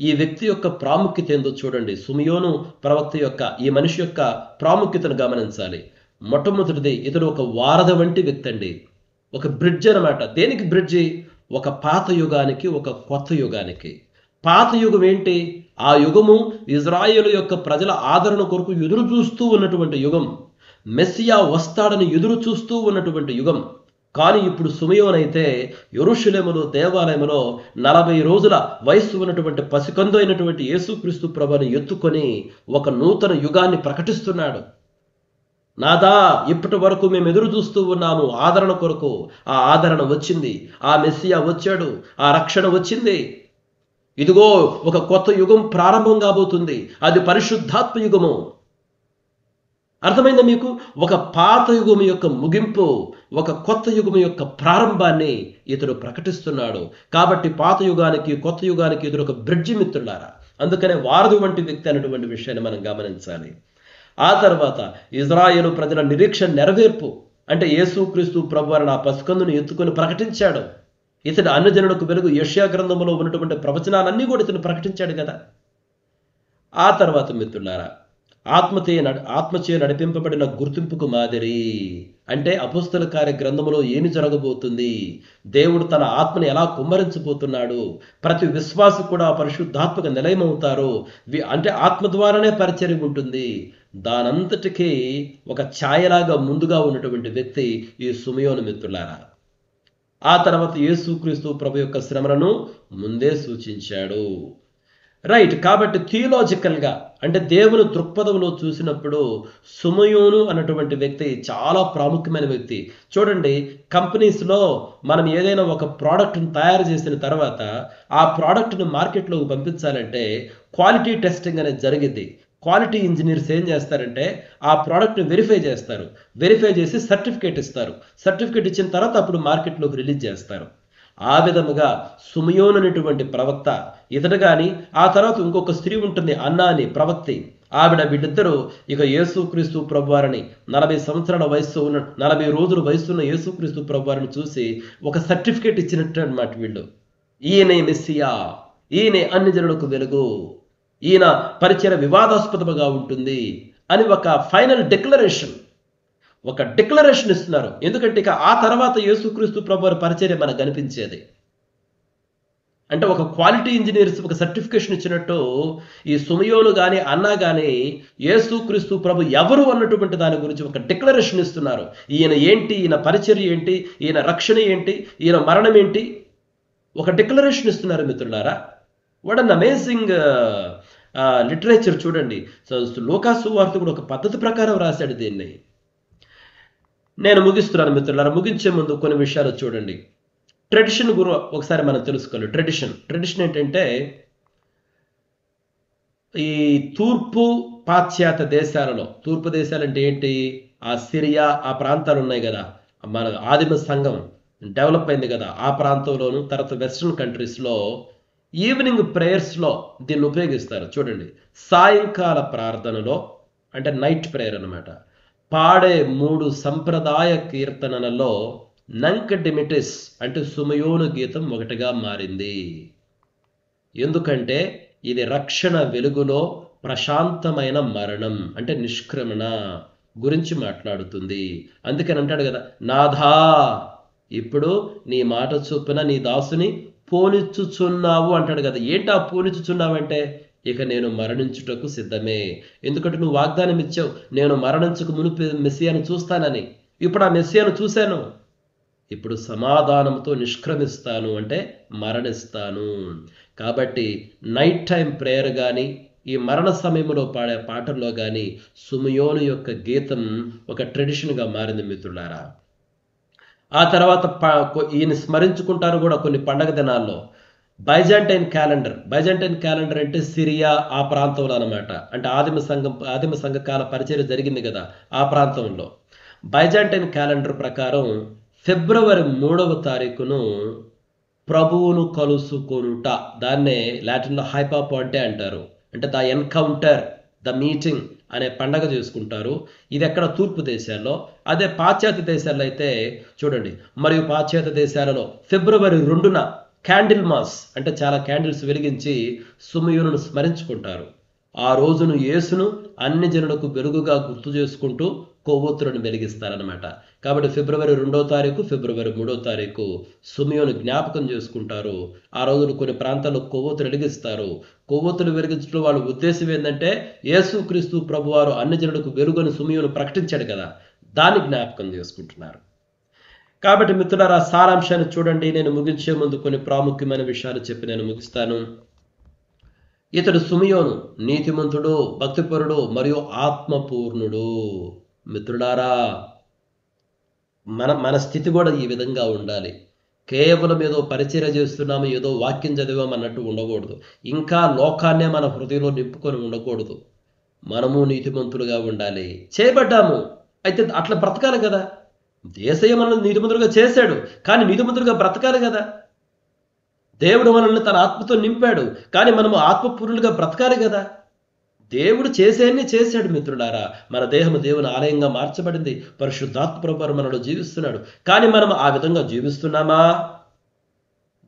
ఈ వ్యక్తి యొక్క ప్రాముఖ్యత ఏందో చూడండి. సుమయోను ప్రవక్త యొక్క, ఈ మనిషి యొక్క ప్రాముఖ్యతను గమనించాలి. మొట్టమొదటిది, ఇతడు ఒక వారధి వంటి వ్యక్తి అండి. ఒక బ్రిడ్జ్ అనమాట. దేనికి బ్రిడ్జి? ఒక పాత యుగానికి, ఒక కొత్త యుగానికి. పాత యుగం ఏంటి? ఆ యుగము ఇజ్రాయేలు యొక్క ప్రజల ఆదరణ కొరకు ఎదురు చూస్తూ ఉన్నటువంటి యుగం. మెస్సియా వస్తాడని ఎదురు చూస్తూ ఉన్నటువంటి యుగం. కానీ ఇప్పుడు సుమయోనైతే యెరూషలేములో దేవాలయంలో 40 రోజుల వయస్సు ఉన్నటువంటి పసికందు అయినటువంటి యేసుక్రీస్తు ప్రభువుని ఎత్తుకొని ఒక నూతన యుగాన్ని ప్రకటిస్తున్నాడు. నాదా, ఇప్పటి వరకు మేము ఎదురు చూస్తూ ఉన్నాము ఆదరణ కొరకు. ఆ ఆదరణ వచ్చింది, ఆ మెస్సియా వచ్చాడు, ఆ రక్షణ వచ్చింది. ఇదిగో ఒక కొత్త యుగం ప్రారంభం కాబోతుంది. అది పరిశుద్ధాత్మ యుగము. అర్థమైందా మీకు? ఒక పాత యుగం యొక్క ముగింపు, ఒక కొత్త యుగం యొక్క ప్రారంభాన్ని ఇతడు ప్రకటిస్తున్నాడు. కాబట్టి పాత యుగానికి, కొత్త యుగానికి ఇతడు ఒక బ్రిడ్జి మిత్రులారా. అందుకనే వారధి వంటి వ్యక్తి అనేటువంటి విషయాన్ని మనం గమనించాలి. ఆ తర్వాత ఇజ్రాయేలు ప్రజల నిరీక్షణ నెరవేర్పు. అంటే యేసుక్రీస్తు ప్రభువారు ఆ పసికందును ఎత్తుకొని ప్రకటించాడు. ఇతడు అన్యజనులకు వెలుగు. యెషయా గ్రంథంలో ఉన్నటువంటి ప్రవచనాలన్నీ కూడా ఇతను ప్రకటించాడు కదా. ఆ తర్వాత మిత్రులారా, ఆత్మచే నడిపింపబడిన గుర్తింపుకు మాదిరి. అంటే అపోస్తల కార్య గ్రంథములో ఏమి జరగబోతుంది, దేవుడు తన ఆత్మని ఎలా కుమ్మరించబోతున్నాడు, ప్రతి విశ్వాసి కూడా పరిశుద్ధాత్మక నిలయమవుతారు. అంటే ఆత్మ ద్వారానే పరిచర్య ఉంటుంది. దానంతటికీ ఒక ఛాయలాగా ముందుగా ఉన్నటువంటి వ్యక్తి ఈ సుమయోను మిత్రులారా. ఆ తర్వాత యేసుక్రీస్తు ప్రభు యొక్క శ్రమలను ముందే సూచించాడు. రైట్. కాబట్టి థియలాజికల్గా అంటే దేవుని దృక్పథంలో చూసినప్పుడు సుమయోను అన్నటువంటి వ్యక్తి చాలా ప్రాముఖ్యమైన వ్యక్తి. చూడండి, కంపెనీస్లో మనం ఏదైనా ఒక ప్రోడక్ట్ని తయారు చేసిన తర్వాత ఆ ప్రోడక్ట్ని మార్కెట్లోకి పంపించాలంటే క్వాలిటీ టెస్టింగ్ అనేది జరిగింది. క్వాలిటీ ఇంజనీర్స్ ఏం చేస్తారంటే ఆ ప్రోడక్ట్ని వెరిఫై చేస్తారు. వెరిఫై చేసి సర్టిఫికేట్ ఇస్తారు. సర్టిఫికేట్ ఇచ్చిన తర్వాత అప్పుడు మార్కెట్లోకి రిలీజ్ చేస్తారు. ఆ విధముగా సుమయోను అనేటువంటి ప్రవక్త ఇతడు కానీ, ఆ తర్వాత ఇంకొక స్త్రీ ఉంటుంది అన్నా అని ప్రవక్తి, ఆవిడ, వీళ్ళిద్దరూ ఇక యేసుక్రీస్తు ప్రభువారిని 40 సంవత్సరాల వయస్సు ఉన్న 40 రోజుల వయసున్న యేసుక్రీస్తు ప్రభువారిని చూసి ఒక సర్టిఫికేట్ ఇచ్చినట్టు అనమాట. వీళ్ళు ఈయనే మెస్సియా, ఈయనే అన్ని జనులకు వెలుగు, ఈయన పరిచయ వివాదాస్పదముగా ఉంటుంది అని ఒక ఫైనల్ డిక్లరేషన్ ఇస్తున్నారు. ఎందుకంటే ఇక ఆ తర్వాత యేసుక్రీస్తు ప్రభువారి పరిచర్య మనకు కనిపించేది. అంటే ఒక క్వాలిటీ ఇంజనీర్స్ ఒక సర్టిఫికేషన్ ఇచ్చినట్టు ఈ సుమయోను కానీ అన్నా కానీ యేసుక్రీస్తు ప్రభు ఎవరు అన్నటువంటి దాని గురించి ఒక డిక్లరేషన్ ఇస్తున్నారు. ఈయన ఏంటి, ఈయన పరిచర్య ఏంటి, ఈయన రక్షణ ఏంటి, ఈయన మరణం ఏంటి, ఒక డిక్లరేషన్ ఇస్తున్నారు మిత్రులారా. వాట్ అన్ అమేజింగ్ లిటరేచర్ చూడండి. లూకాసు వార్త కూడా ఒక పద్ధతి ప్రకారం రాశాడు దీన్ని. నేను ముగిస్తున్నాను మిత్రులారా. ముగించే ముందు కొన్ని విషయాలు చూడండి. ట్రెడిషన్ గురు ఒకసారి మనం తెలుసుకోవాలి. ట్రెడిషన్ ఏంటంటే ఈ తూర్పు పాశ్చాత్య దేశాలలో, తూర్పు దేశాలు అంటే ఏంటి, ఆ సిరియా ఆ ప్రాంతాలు ఉన్నాయి కదా, మన ఆదిమ సంఘం డెవలప్ అయింది కదా, ఆ ప్రాంతంలోను, తర్వాత వెస్ట్రన్ కంట్రీస్లో ఈవినింగ్ ప్రేయర్స్లో దీన్ని ఉపయోగిస్తారు. చూడండి, సాయంకాల ప్రార్థనలో అంటే నైట్ ప్రేయర్ అన్నమాట, పాడే 3 సంప్రదాయ కీర్తనలలో నంక్ డిమిటిస్ అంటే సుమయోను గీతం ఒకటిగా మారింది. ఎందుకంటే ఇది రక్షణ వెలుగులో ప్రశాంతమైన మరణం అంటే నిష్క్రమణ గురించి మాట్లాడుతుంది. అందుకని అంటాడు కదా, నాథా ఇప్పుడు నీ మాట చొప్పున నీ దాసుని పోనిచ్చుచున్నావు అంటాడు కదా. ఏంటి ఆ పోనిచ్చుచున్నావు అంటే, ఇక నేను మరణించుటకు సిద్ధమే. ఎందుకంటే నువ్వు వాగ్దానం ఇచ్చావు, నేను మరణించక మునుపు మెస్సియాను చూస్తానని. ఇప్పుడు ఆ మెస్సియాను చూశాను, ఇప్పుడు సమాధానంతో నిష్క్రమిస్తాను అంటే మరణిస్తాను. కాబట్టి నైట్ టైం ప్రేయర్ కానీ, ఈ మరణ సమయంలో పాడే పాటల్లో కానీ సుమయోను యొక్క గీతం ఒక ట్రెడిషన్గా మారింది మిత్రులారా. ఆ తర్వాత ఈయన స్మరించుకుంటారు కూడా కొన్ని పండగ దినాల్లో. బైజాంటైన్ క్యాలెండర్ అంటే సిరియా ఆ ప్రాంతంలో అనమాట. అంటే ఆదిమ సంఘకాల పరిచర్య జరిగింది కదా ఆ ప్రాంతంలో. బైజాంటైన్ క్యాలెండర్ ప్రకారం ఫిబ్రవరి 3వ తారీఖును ప్రభువును కలుసుకొనుట, దాన్నే లాటిన్లో హైపాపాంటే అంటారు. అంటే ద ఎన్కౌంటర్, ద మీటింగ్ అనే పండగ చేసుకుంటారు. ఇది ఎక్కడ తూర్పు దేశాల్లో. అదే పాశ్చాత్య దేశాల్లో అయితే చూడండి, మరియు పాశ్చాత్య దేశాలలో ఫిబ్రవరి 2న క్యాండిల్ మాస్ అంటే చాలా క్యాండిల్స్ వెలిగించి సుమయోనును స్మరించుకుంటారు. ఆ రోజును యేసును అన్ని జనులకు వెలుగుగా గుర్తు చేసుకుంటూ కొవ్వొత్తులను వెలిగిస్తారనమాట. కాబట్టి ఫిబ్రవరి 2వ తారీఖు, ఫిబ్రవరి 3వ తారీఖు సుమయోను జ్ఞాపకం చేసుకుంటారు. ఆ రోజున కొన్ని ప్రాంతాల్లో కొవ్వొత్తులు వెలిగిస్తారు. కొవ్వొత్తులు వెలిగించడం వాళ్ళ ఉద్దేశం ఏంటంటే యేసుక్రీస్తు ప్రభువారు అన్ని జనులకు వెలుగుని సుమయోను ప్రకటించాడు కదా, దాన్ని జ్ఞాపకం చేసుకుంటున్నారు. కాబట్టి మిత్రులారా, సారాంశాన్ని చూడండి. నేను ముగించే ముందు కొన్ని ప్రాముఖ్యమైన విషయాలు చెప్పి నేను ముగిస్తాను. ఇతడు సుమయోను నీతిమంతుడు, భక్తిపరుడు మరియు ఆత్మపూర్ణుడు. మిత్రులారా, మన స్థితి కూడా ఈ విధంగా ఉండాలి. కేవలం ఏదో పరిచర్య చేస్తున్నాము, ఏదో వాక్యం చదివాము అన్నట్టు ఉండకూడదు. ఇంకా లోకాన్నే మన హృదయంలో నింపుకొని ఉండకూడదు. మనము నీతిమంతులుగా ఉండాలి. చేయబడ్డాము, అయితే అట్లా బ్రతకాలి కదా. యేసయ్య మనల్ని నీతిమంతులుగా చేశాడు, కానీ నీతిమంతులుగా బ్రతకాలి కదా. దేవుడు మనల్ని తన ఆత్మతో నింపాడు, కానీ మనము ఆత్మపూర్ణులుగా బ్రతకాలి కదా. దేవుడు చేసేయన్ని చేశాడు మిత్రులారా. మన దేహము దేవుని ఆలయంగా మార్చబడింది. పరిశుద్ధాత్మ ప్రభువు మనలో జీవిస్తున్నాడు. కానీ మనం ఆ విధంగా జీవిస్తున్నామా?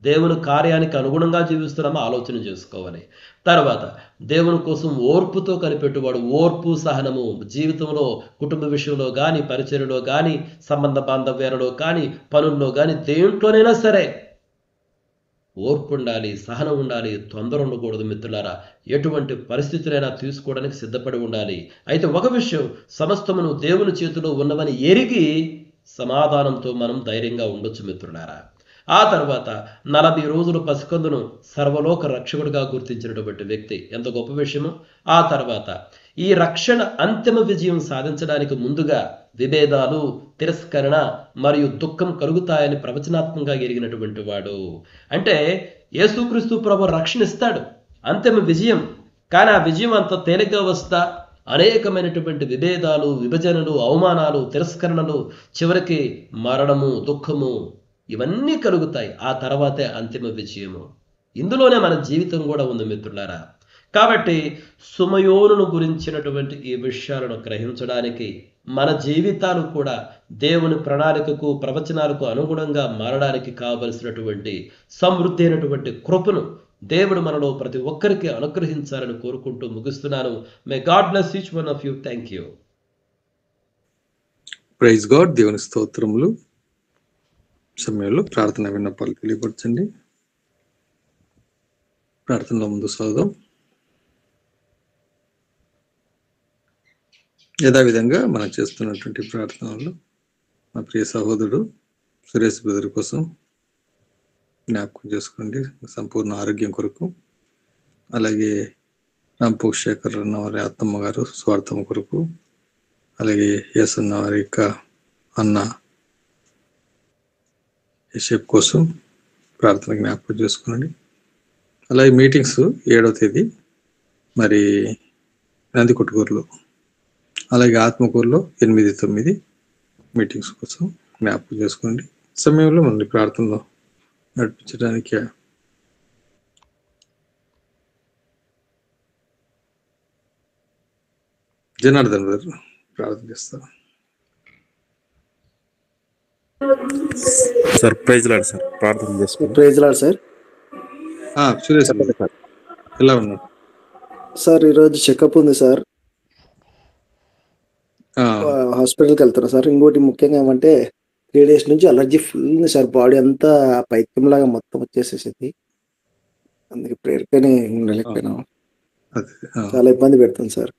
దేవుని కార్యానికి అనుగుణంగా జీవిస్తున్నామా? ఆలోచన చేసుకోవాలి. తర్వాత దేవుని కోసం ఓర్పుతో కనిపెట్టువాడు. ఓర్పు, సహనము జీవితంలో, కుటుంబ విషయంలో కానీ, పరిచర్యలో కానీ, సంబంధ బాంధవ్యాలలో కానీ, పనుల్లో కానీ, దేంట్లోనైనా సరే ఓర్పు ఉండాలి, సహనం ఉండాలి, తొందర ఉండకూడదు మిత్రులారా. ఎటువంటి పరిస్థితులైనా తీసుకోవడానికి సిద్ధపడి ఉండాలి. అయితే ఒక విషయం, సమస్తమును దేవుని చేతిలో ఉన్నవని ఎరిగి సమాధానంతో మనం ధైర్యంగా ఉండొచ్చు మిత్రులారా. ఆ తర్వాత 40 రోజులు పసికందును సర్వలోక రక్షకుడిగా గుర్తించినటువంటి వ్యక్తి. ఎంత గొప్ప విషయము. ఆ తర్వాత ఈ రక్షణ అంతిమ విజయం సాధించడానికి ముందుగా విభేదాలు, తిరస్కరణ మరియు దుఃఖం కలుగుతాయని ప్రవచనాత్మకంగా ఎరిగినటువంటి వాడు. అంటే యేసుక్రీస్తు ప్రభు రక్షణ ఇస్తాడు, అంతిమ విజయం. కానీ ఆ విజయం అంత తేలిగ్గా వస్తా అనేకమైనటువంటి విభేదాలు, విభజనలు, అవమానాలు, తిరస్కరణలు, చివరికి మరణము, దుఃఖము ఇవన్నీ కలుగుతాయి. ఆ తర్వాతే అంతిమ విజయము. ఇందులోనే మన జీవితం కూడా ఉంది మిత్రులారా. కాబట్టి సుమయోనును గురించినటువంటి ఈ విషయాలను గ్రహించడానికి మన జీవితాలు కూడా దేవుని ప్రణాళికకు, ప్రవచనాలకు అనుగుణంగా మారడానికి కావలసినటువంటి సమృద్ధి అయినటువంటి కృపను దేవుడు మనలో ప్రతి ఒక్కరికి అనుగ్రహించాలని కోరుకుంటూ ముగిస్తున్నాను. May God bless each one of you. Thank you. Praise God. దేవుని స్తోత్రములు. సమయంలో ప్రార్థన విన్నపాలు తెలియపరచండి. ప్రార్థనలో ముందు సాగుదాం. యథావిధంగా మనం చేస్తున్నటువంటి ప్రార్థనలు మా ప్రియ సహోదరుడు సురేష్ బ్రదర్ కోసం జ్ఞాపకం చేసుకోండి, సంపూర్ణ ఆరోగ్యం కొరకు. అలాగే రాంపూర్ శేఖర్ అన్న వారి అత్తమ్మ గారు స్వార్థం కొరకు, అలాగే ఎస్ అన్న వారి యొక్క అన్న యశేప్ కోసం ప్రార్థన జ్ఞాపకం చేసుకోండి. అలాగే మీటింగ్స్ 7వ తేదీ మరి నందికొట్టుకూరులో, అలాగే ఆత్మకూరులో 8-9 మీటింగ్స్ కోసం జ్ఞాపకం చేసుకోండి. సమయంలో మనల్ని ప్రార్థనలో నడిపించడానికి జనార్దన్ గారు ప్రార్థన చేస్తారు. సార్ ప్రైజ్ లాడ్ సార్, ప్రార్థన చేసుకోండి. Praise lord sir. Suresh sir ఎలా ఉన్నారు సార్? ఈరోజు చెకప్ ఉంది సార్, హాస్పిటల్కి వెళ్తున్నా సార్. ఇంకోటి ముఖ్యంగా ఏమంటే 3 days నుంచి అలర్జీ ఫుల్ ఉంది సార్, బాడీ అంతా పైత్యంలాగా మొత్తం వచ్చేసేసింది. అందుకే ప్రేయర్ పైన ఉండలేకపోయినా, చాలా ఇబ్బంది పెడుతుంది సార్.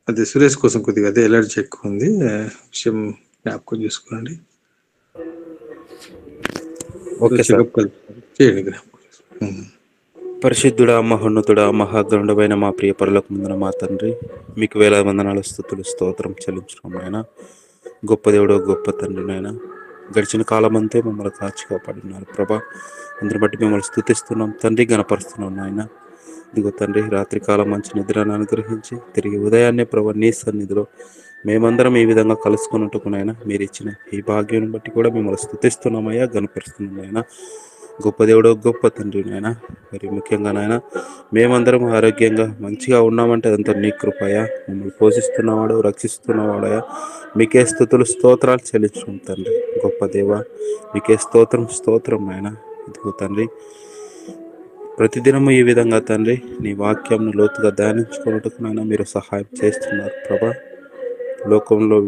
అదే సురేష్ కోసం కొద్దిగా అదే ఎలర్జీ ఎక్కువ ఉంది, విషయం జ్ఞాపకం చేసుకోండి. ఓకే సార్, చేయండి. పరిశుద్ధుడా, మహోన్నతుడా, మహాగణుడమైన మా ప్రియ పరలోకమందున మా తండ్రి, మీకు 1000 వందనాలు, స్తుతులు, స్తోత్రం చెల్లించడం నాయన. గొప్ప దేవుడో, గొప్ప తండ్రి నాయన. గడిచిన కాలం అంతే మమ్మల్ని కాచి కాపాడున్నారు ప్రభా. అందరిని బట్టి మిమ్మల్ని స్తుతిస్తున్నాం తండ్రి, గణపరుస్తున్నాం నాయన. ఇదిగో తండ్రి, రాత్రి కాలం మంచి నిద్రను అనుగ్రహించి తిరిగి ఉదయాన్నే ప్రభా నీ సన్నిధిలో మేమందరం ఈ విధంగా కలుసుకున్నట్టుకు నాయన మీరు ఇచ్చిన ఈ భాగ్యం బట్టి కూడా మిమ్మల్ని స్తుతిస్తున్నామయ్యా, గణపరుస్తున్నాం నాయన. గొప్ప దేవుడో, గొప్ప తండ్రి నాయన. మరి ముఖ్యంగా నాయన మేమందరం ఆరోగ్యంగా మంచిగా ఉన్నామంటే అదంతా నీ కృపయా. మమ్మల్ని పోషిస్తున్నవాడు, రక్షిస్తున్నవాడయా, మీకే స్తుతులు, స్తోత్రాలు చెల్లించడం తండ్రి. గొప్ప దేవ, మీకే స్తోత్రం, స్తోత్రం నాయన. ఇదిగో తండ్రి, ప్రతిదినము ఈ విధంగా తండ్రి నీ వాక్యంను లోతుగా ధ్యానించుకున్నట్టుకు నాయన మీరు సహాయం చేస్తున్నారు ప్రభా. లోకంలో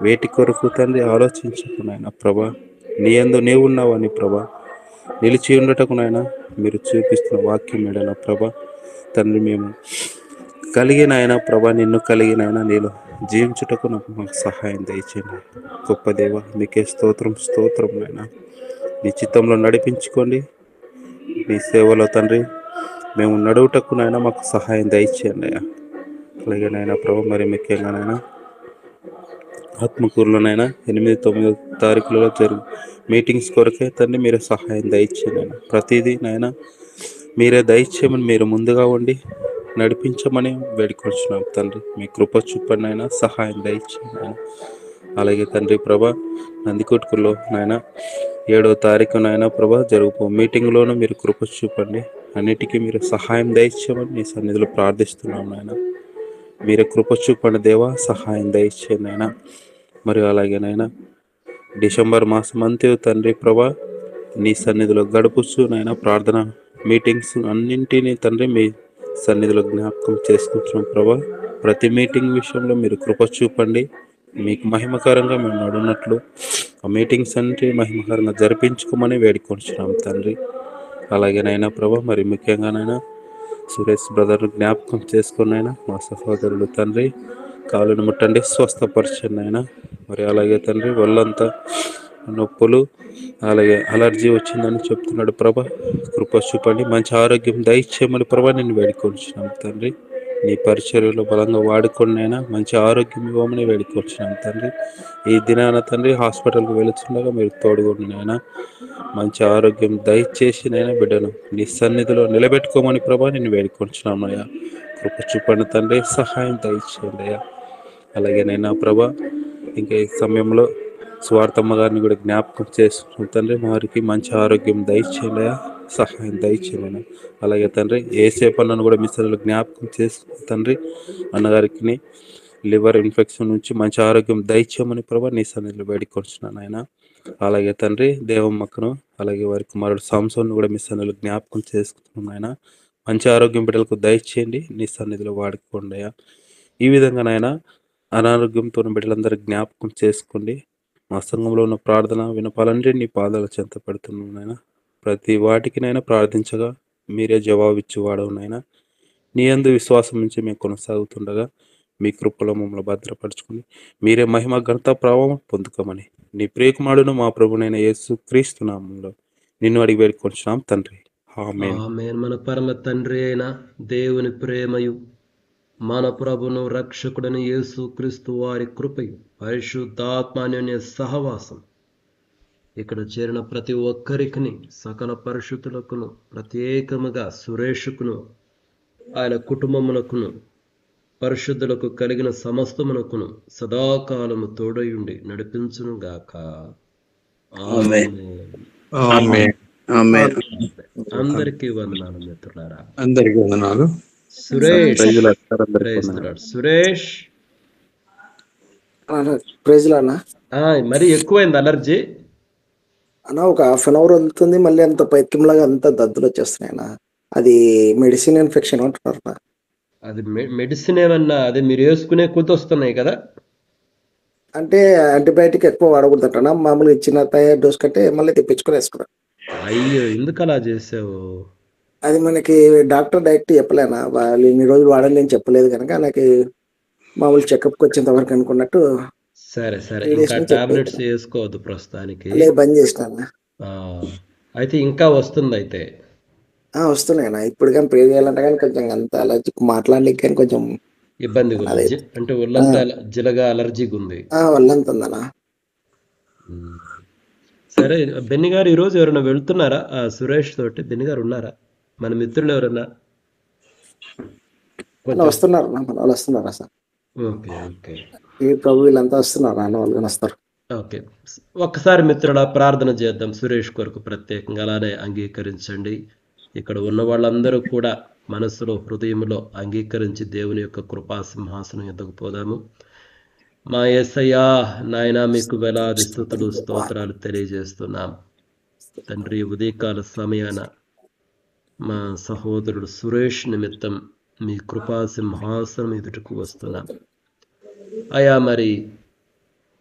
వేటి కొరకు తండ్రి ఆలోచించకు నాయన ప్రభా, నీ యందు నీవు ఉన్నావని ప్రభా నిలిచి ఉండటకు నాయన మీరు చూపిస్తున్న వాక్యం మేడన ప్రభా తండ్రి, మేము కలిగినాయన ప్రభా, నిన్ను కలిగినాయన నీలో జీవించుటకు మాకు సహాయం దయచేయండి. గొప్ప దేవ, మీకే స్తోత్రం, స్తోత్రం నాయన. నీ చిత్తంలో నడిపించుకోండి. నీ సేవలో తండ్రి మేము నడువుటకు నాయన మాకు సహాయం దయచేయండి అయ్యా. అలాగే నాయన ప్రభా, మరి ముఖ్యంగా నాయన ఆత్మకూరులోనైనా 8-9 తారీఖులలో మీటింగ్స్ కొరకే తండ్రి మీరు సహాయం దయచేయండి నాయన. ప్రతిదీ నాయన మీరే దయచేయమని మీరు ముందుగా ఉండి నడిపించమని వేడుకొచ్చున్నాం తండ్రి. మీ కృప చూపండి నాయన, సహాయం దయచేయండి నాయన. అలాగే తండ్రి ప్రభా, నందికొట్కూరులో నాయన 7వ తారీఖు నాయన ప్రభా జరుగుపో మీటింగ్లోనూ మీరు కృప చూపండి. అన్నిటికీ మీరు సహాయం దయచేయమని మీ సన్నిధిలో ప్రార్థిస్తున్నాం నాయన. మీరే కృప చూపండి దేవా, సహాయం దయచేయండి నాయన. మరియు అలాగే నాయన డిసెంబర్ మాసం అంతే తండ్రి ప్రభా నీ సన్నిధిలో గడుపుచ్చు నాయన. ప్రార్థన మీటింగ్స్ అన్నింటినీ తండ్రి మీ సన్నిధిలో జ్ఞాపకం చేసుకుంటున్నాం ప్రభా. ప్రతి మీటింగ్ విషయంలో మీరు కృప చూపండి. మీకు మహిమకరంగా మేము నడున్నట్లు ఆ మీటింగ్స్ అన్నిటి మహిమకరంగా జరిపించుకోమని వేడుకొంటున్నాం తండ్రి. అలాగే నాయన ప్రభా, మరి ముఖ్యంగానైనా సురేష్ బ్రదర్ జ్ఞాపకం చేసుకున్నైనా మా సహోదరులు తండ్రి కాళ్ళను ముట్టండి, స్వస్థపరచండి అయినా. మరి అలాగే తండ్రి ఒళ్ళంతా నొప్పులు అలాగే అలర్జీ వచ్చిందని చెప్తున్నాడు ప్రభా. కృప చూపండి, మంచి ఆరోగ్యం దయచేయమని ప్రభా నేను వేడుకొంచున్నాం తండ్రి. నీ పరిచర్యలో బలంగా వాడుకొనైనా మంచి ఆరోగ్యం ఇవ్వమని వేడుకొంచున్నాం తండ్రి. ఈ దినాన తండ్రి హాస్పిటల్కి వెళుతుండగా మీరు తోడుగొండినైనా మంచి ఆరోగ్యం దయచేసి నైనా బిడ్డను నీ సన్నిధిలో నిలబెట్టుకోమని ప్రభా నేను వేడుకొంచున్నామయ్యా. కృప చూపండి తండ్రి, సహాయం దయచేయండి అయ్యా. అలాగే నైనా ప్రభా ఇంకా ఈ సమయంలో స్వార్థమ్మ గారిని కూడా జ్ఞాపకం చేస్తున్నాం తండ్రి. వారికి మంచి ఆరోగ్యం దయచేయండి అయ్యా, సహాయం దయచేయండి. అలాగే తండ్రి ఏసేపు అన్నను కూడా మీ సన్నిధిలో జ్ఞాపకం చేస్తున్నాం తండ్రి. అన్నగారికి లివర్ ఇన్ఫెక్షన్ నుంచి మంచి ఆరోగ్యం దయచేయమని ప్రభా నీ సన్నిధిలో వేడుకొంటున్నాను ఆయన. అలాగే తండ్రి దేవమ్మక్కను అలాగే వారి కుమారుడు సాంసోన్ కూడా మీ సన్నిధిలో జ్ఞాపకం చేసుకుంటున్నాం ఆయన. మంచి ఆరోగ్యం బిడ్డలకు దయచేయండి, నీ సన్నిధిలో వాడుకోండి అయ్యా. ఈ విధంగా నాయన అనారోగ్యంతో ఉన్న బిడ్డలందరూ జ్ఞాపకం చేసుకోండి. మా సంఘంలో ఉన్న ప్రార్థన వినపాలంటే నీ పాదాల చెంత పెడుతున్నాం నాయన. ప్రతి వాటికి నైనా ప్రార్థించగా మీరే జవాబిచ్చేవాడవు నాయన. నీ యందు విశ్వాసం నుంచి మేము కొనసాగుతుండగా మీ కృపలో మమ్మల్ని భద్రపరచుకుని మీరే మహిమ ఘనత ప్రభావం పొందుకోమని నీ ప్రియకుమారుడును మా ప్రభునైన యేసు క్రీస్తు నామములో నిన్ను అడిగి వేడుకొంచున్నాం తండ్రి. ఆమేన్. ఆమేన్. మన పరమ తండ్రి అయిన దేవుని ప్రేమయు మన ప్రభును రక్షకుడని యేసు క్రీస్తు వారి కృపయు పరిశుద్ధాత్మాన్యోన్య సహవాసం ఇక్కడ చేరిన ప్రతి ఒక్కరికి సకల పరిశుద్ధులకును ప్రత్యేకముగా సురేషుకును ఆయన కుటుంబమునకును పరిశుద్ధులకు కలిగిన సమస్తమునకును సదాకాలము తోడయుండి నడిపించును గాక. ఆమేన్. ఆమేన్. ఆమేన్. అందరికీ వందనాలు మిత్రులారా. అందరికీ వందనాలు. సురేష్ ప్రైజులు అందరికీ ప్రైజ్ వందనాలు. The lord. సురేష్ ప్రైజ్లో అన్న మరి ఎక్కువైంది అలర్జీ. అన్న ఒక హాఫ్ అన్ అవర్ వెళ్తుంది, మళ్ళీ అంత పైత్యంలాగా అంత దద్దులు వచ్చేస్తున్నాయి అన్న. అది మెడిసిన్ ఇన్ఫెక్షన్ అంటున్నారు అన్న. అది మెడిసిన్ ఏమన్నా అది మీరు వేసుకునే కొద్ది వస్తున్నాయి కదా. అంటే యాంటీబయాటిక్ ఎక్కువ వాడకూడదు అంటున్నా. మామూలుగా ఇచ్చిన తయారు డోస్ కంటే మళ్ళీ తెప్పించుకొని వేసుకున్నా. అయ్యో ఎందుకు అలా చేసావు? అది మనకి డాక్టర్ డైరెక్ట్ చెప్పలేనా, వాళ్ళు ఇన్ని రోజులు వాడండి అని చెప్పలేదు కనుక నాకు మామూలు చెకప్కి వచ్చేంత వరకు అనుకున్నట్టు సరే సరే, 3 days ఇంకా నుంచి టాబ్లెట్స్ వేసుకోవద్దు ప్రస్తుతానికి. లేదు బంద్ చేసిన అన్న. ఆ, అయితే ఇంకా వస్తుంది అయితే. వస్తున్నాయి అన్న. ఇప్పుడు కానీ ప్రే చేయాలంటే కానీ కొంచెం అంత అలర్జీ మాట్లాడలేక కానీ కొంచెం ఇబ్బందిగా ఉంది. అదే అంటే ఒళ్ళంతా జిలగా అలర్జీగా ఉంది. వాళ్ళంత ఉందన్న. ఉమ్. సరే బెన్ని గారు ఈరోజు ఎవరైనా వెళ్తున్నారా సురేష్ తోటి? బెన్ని గారు ఉన్నారా? మన మిత్రులు ఎవరన్నా కొంచెం? వస్తున్నారు అన్న, మన వాళ్ళు వస్తున్నారు సార్. ఓకే ఓకే ఈ ప్రభు వీళ్ళంతా వస్తున్నారు అన్న, వాళ్ళు కానీ వస్తారు. ఓకే. ఒక్కసారి మిత్రుల ప్రార్థన చేద్దాం సురేష్ కొరకు ప్రత్యేకంగా. అలానే అంగీకరించండి. ఇక్కడ ఉన్న వాళ్ళందరూ కూడా మనసులో హృదయంలో అంగీకరించి దేవుని యొక్క కృపా సింహాసనం ఎద్దకు పోదాము. మా యేసయ్యా నాయనా మీకు వేలాది స్తుతులు స్తోత్రాలు తెలియజేస్తున్నాం తండ్రి. ఉదయకాల సమయాన మా సహోదరుడు సురేష్ నిమిత్తం మీ కృపా సింహాసనం ఎదుటకు వస్తున్నాం అయ్యా.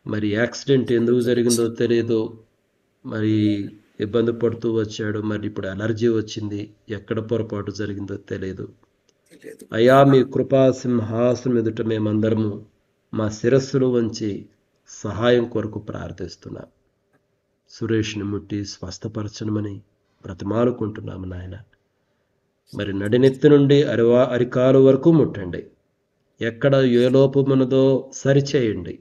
మరి యాక్సిడెంట్ ఎందుకు జరిగిందో తెలియదు, మరి ఇబ్బంది పడుతూ వచ్చాడు. మరి ఇప్పుడు అలర్జీ వచ్చింది, ఎక్కడ పొరపాటు జరిగిందో తెలియదు అయ్యా. మీ కృపా సింహాసనం ఎదుట మేమందరము మా శిరస్సులు వంచి సహాయం కొరకు ప్రార్థిస్తున్నాం. సురేష్ని ముట్టి స్వస్థపరచనమని బ్రతిమాలుకుంటున్నాము నాయన. మరి నడినెత్తి నుండి అరికాలు వరకు ముట్టండి. ఎక్కడ ఏ లోపమున్నదో సరిచేయండి.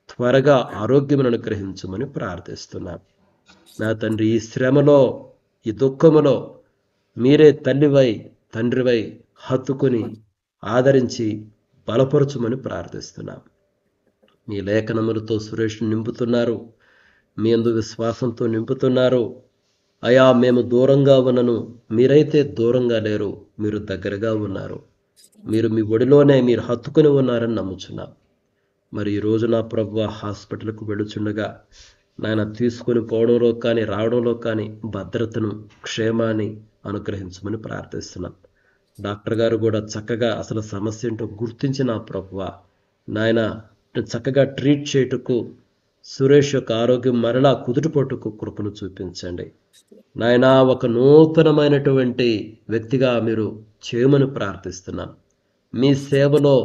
త్వరగా ఆరోగ్యమును అనుగ్రహించమని ప్రార్థిస్తున్నాం నా తండ్రి. ఈ శ్రమలో ఈ దుఃఖములో మీరే తల్లివై తండ్రివై హత్తుకుని ఆదరించి బలపరచుమని ప్రార్థిస్తున్నాం. మీ లేఖనములతో సురేష్ను నింపుతున్నారు, మీ యందు విశ్వాసంతో నింపుతున్నారు అయా. మేము దూరంగా ఉన్నను, మీరైతే దూరంగా లేరు, మీరు దగ్గరగా ఉన్నారు. మీరు మీ ఒడిలోనే మీరు హత్తుకుని ఉన్నారని నమ్ముచున్నాం. మరి ఈరోజు నా ప్రభువా హాస్పిటల్కు వెళుచుండగా నాయన తీసుకుని పోవడంలో కానీ రావడంలో కానీ భద్రతను క్షేమాన్ని అనుగ్రహించమని ప్రార్థిస్తున్నాం. డాక్టర్ గారు కూడా చక్కగా అసలు సమస్య ఏంటో గుర్తించి నా ప్రభువా నాయన చక్కగా ట్రీట్ చేయుటకు సురేష్ యొక్క ఆరోగ్యం మరలా కుదుటపట్టుకు కృపను చూపించండి నాయన. ఒక నూతనమైనటువంటి వ్యక్తిగా మీరు చేయమని ప్రార్థిస్తున్నాం. మీ సేవలో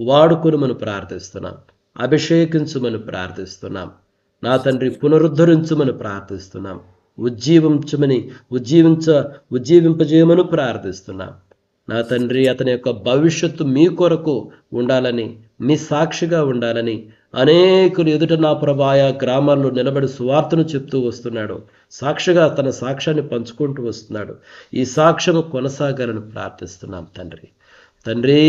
వాడుకుని మనం ప్రార్థిస్తున్నాం. అభిషేకించమని ప్రార్థిస్తున్నాం. నా తండ్రి పునరుద్ధరించమని ప్రార్థిస్తున్నాం. ఉజ్జీవింపజేయమని ప్రార్థిస్తున్నాం. నా తండ్రి అతని యొక్క భవిష్యత్తు మీ కొరకు ఉండాలని, మీ సాక్షిగా ఉండాలని, అనేకులు ఎదుట నా ప్రభా ఆయా గ్రామాల్లో నిలబడి సువార్తను చెప్తూ వస్తున్నాడు. సాక్షిగా తన సాక్ష్యాన్ని పంచుకుంటూ వస్తున్నాడు. ఈ సాక్ష్యము కొనసాగాలని ప్రార్థిస్తున్నాం తండ్రి. తండ్రి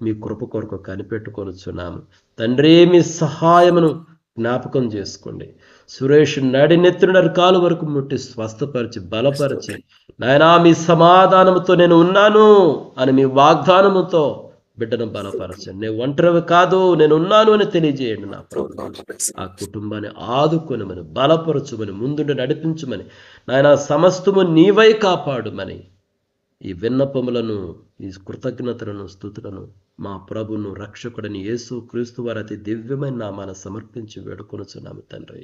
మీ కృప కొరకు కనిపెట్టుకొనుచున్నాము. తండ్రి మీ సహాయమును జ్ఞాపకం చేసుకోండి. సురేష్ నడినెత్తిన నరకాల వరకు ముట్టి స్వస్థపరిచి బలపరిచి, నాయనా మీ సమాధానముతో నేను ఉన్నాను అని మీ వాగ్దానముతో బిడ్డను బలపరచండి. నేను ఒంటరివి కాదు, నేను ఉన్నాను అని తెలియజేయండి. నా ప్రభు ఆ కుటుంబాన్ని ఆదుకొనమని, బలపరచుమని, ముందుండి నడిపించమని, నాయన సమస్తము నీవై కాపాడుమని ఈ విన్నపములను, ఈ కృతజ్ఞతలను, స్తుతులను మా ప్రభును రక్షకుడని యేసు క్రీస్తు వారి అతి దివ్యమైన నామాన సమర్పించి వేడుకొనుచున్నాము తండ్రి.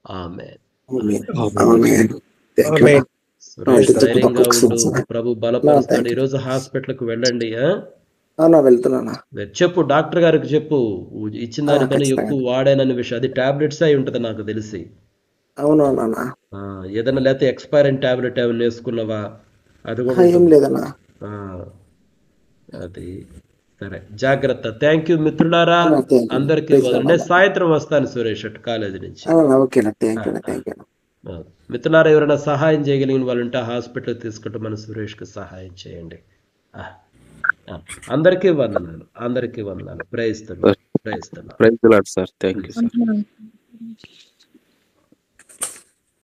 ఆమేన్. సురేష్ ధైర్యంగా ఉండు, ప్రభు బలపరుస్తాడు. ఈరోజు హాస్పిటల్కి వెళ్ళండి. వెళ్తున్నా. చెప్పు, డాక్టర్ గారికి చెప్పు, ఇచ్చిన దానికన్నా ఎక్కువ వాడానని విషయం. అది టాబ్లెట్స్ అయి ఉంటది నాకు తెలిసి. అవును, ఏదైనా లేకపోతే ఎక్స్పైర్ అయిన టాబ్లెట్ ఏమైనా వేసుకున్నావా? అది కూడా ఏం లేదన్నా. అది సరే, జాగ్రత్త. థ్యాంక్ యూ మిత్రులారా, అందరికీ నేను సాయంత్రం వస్తాను సురేష్ అటు కాలేజీ నుంచి. మిత్రులారా, ఎవరైనా సహాయం చేయగలిగిన వాళ్ళు ఉంటే హాస్పిటల్ తీసుకుంటే మన సురేష్కి సహాయం చేయండి. అందరికీ వందనాలు, అందరికీ వందనాలు. Praise the Lord. Praise the Lord sir. Thank you sir.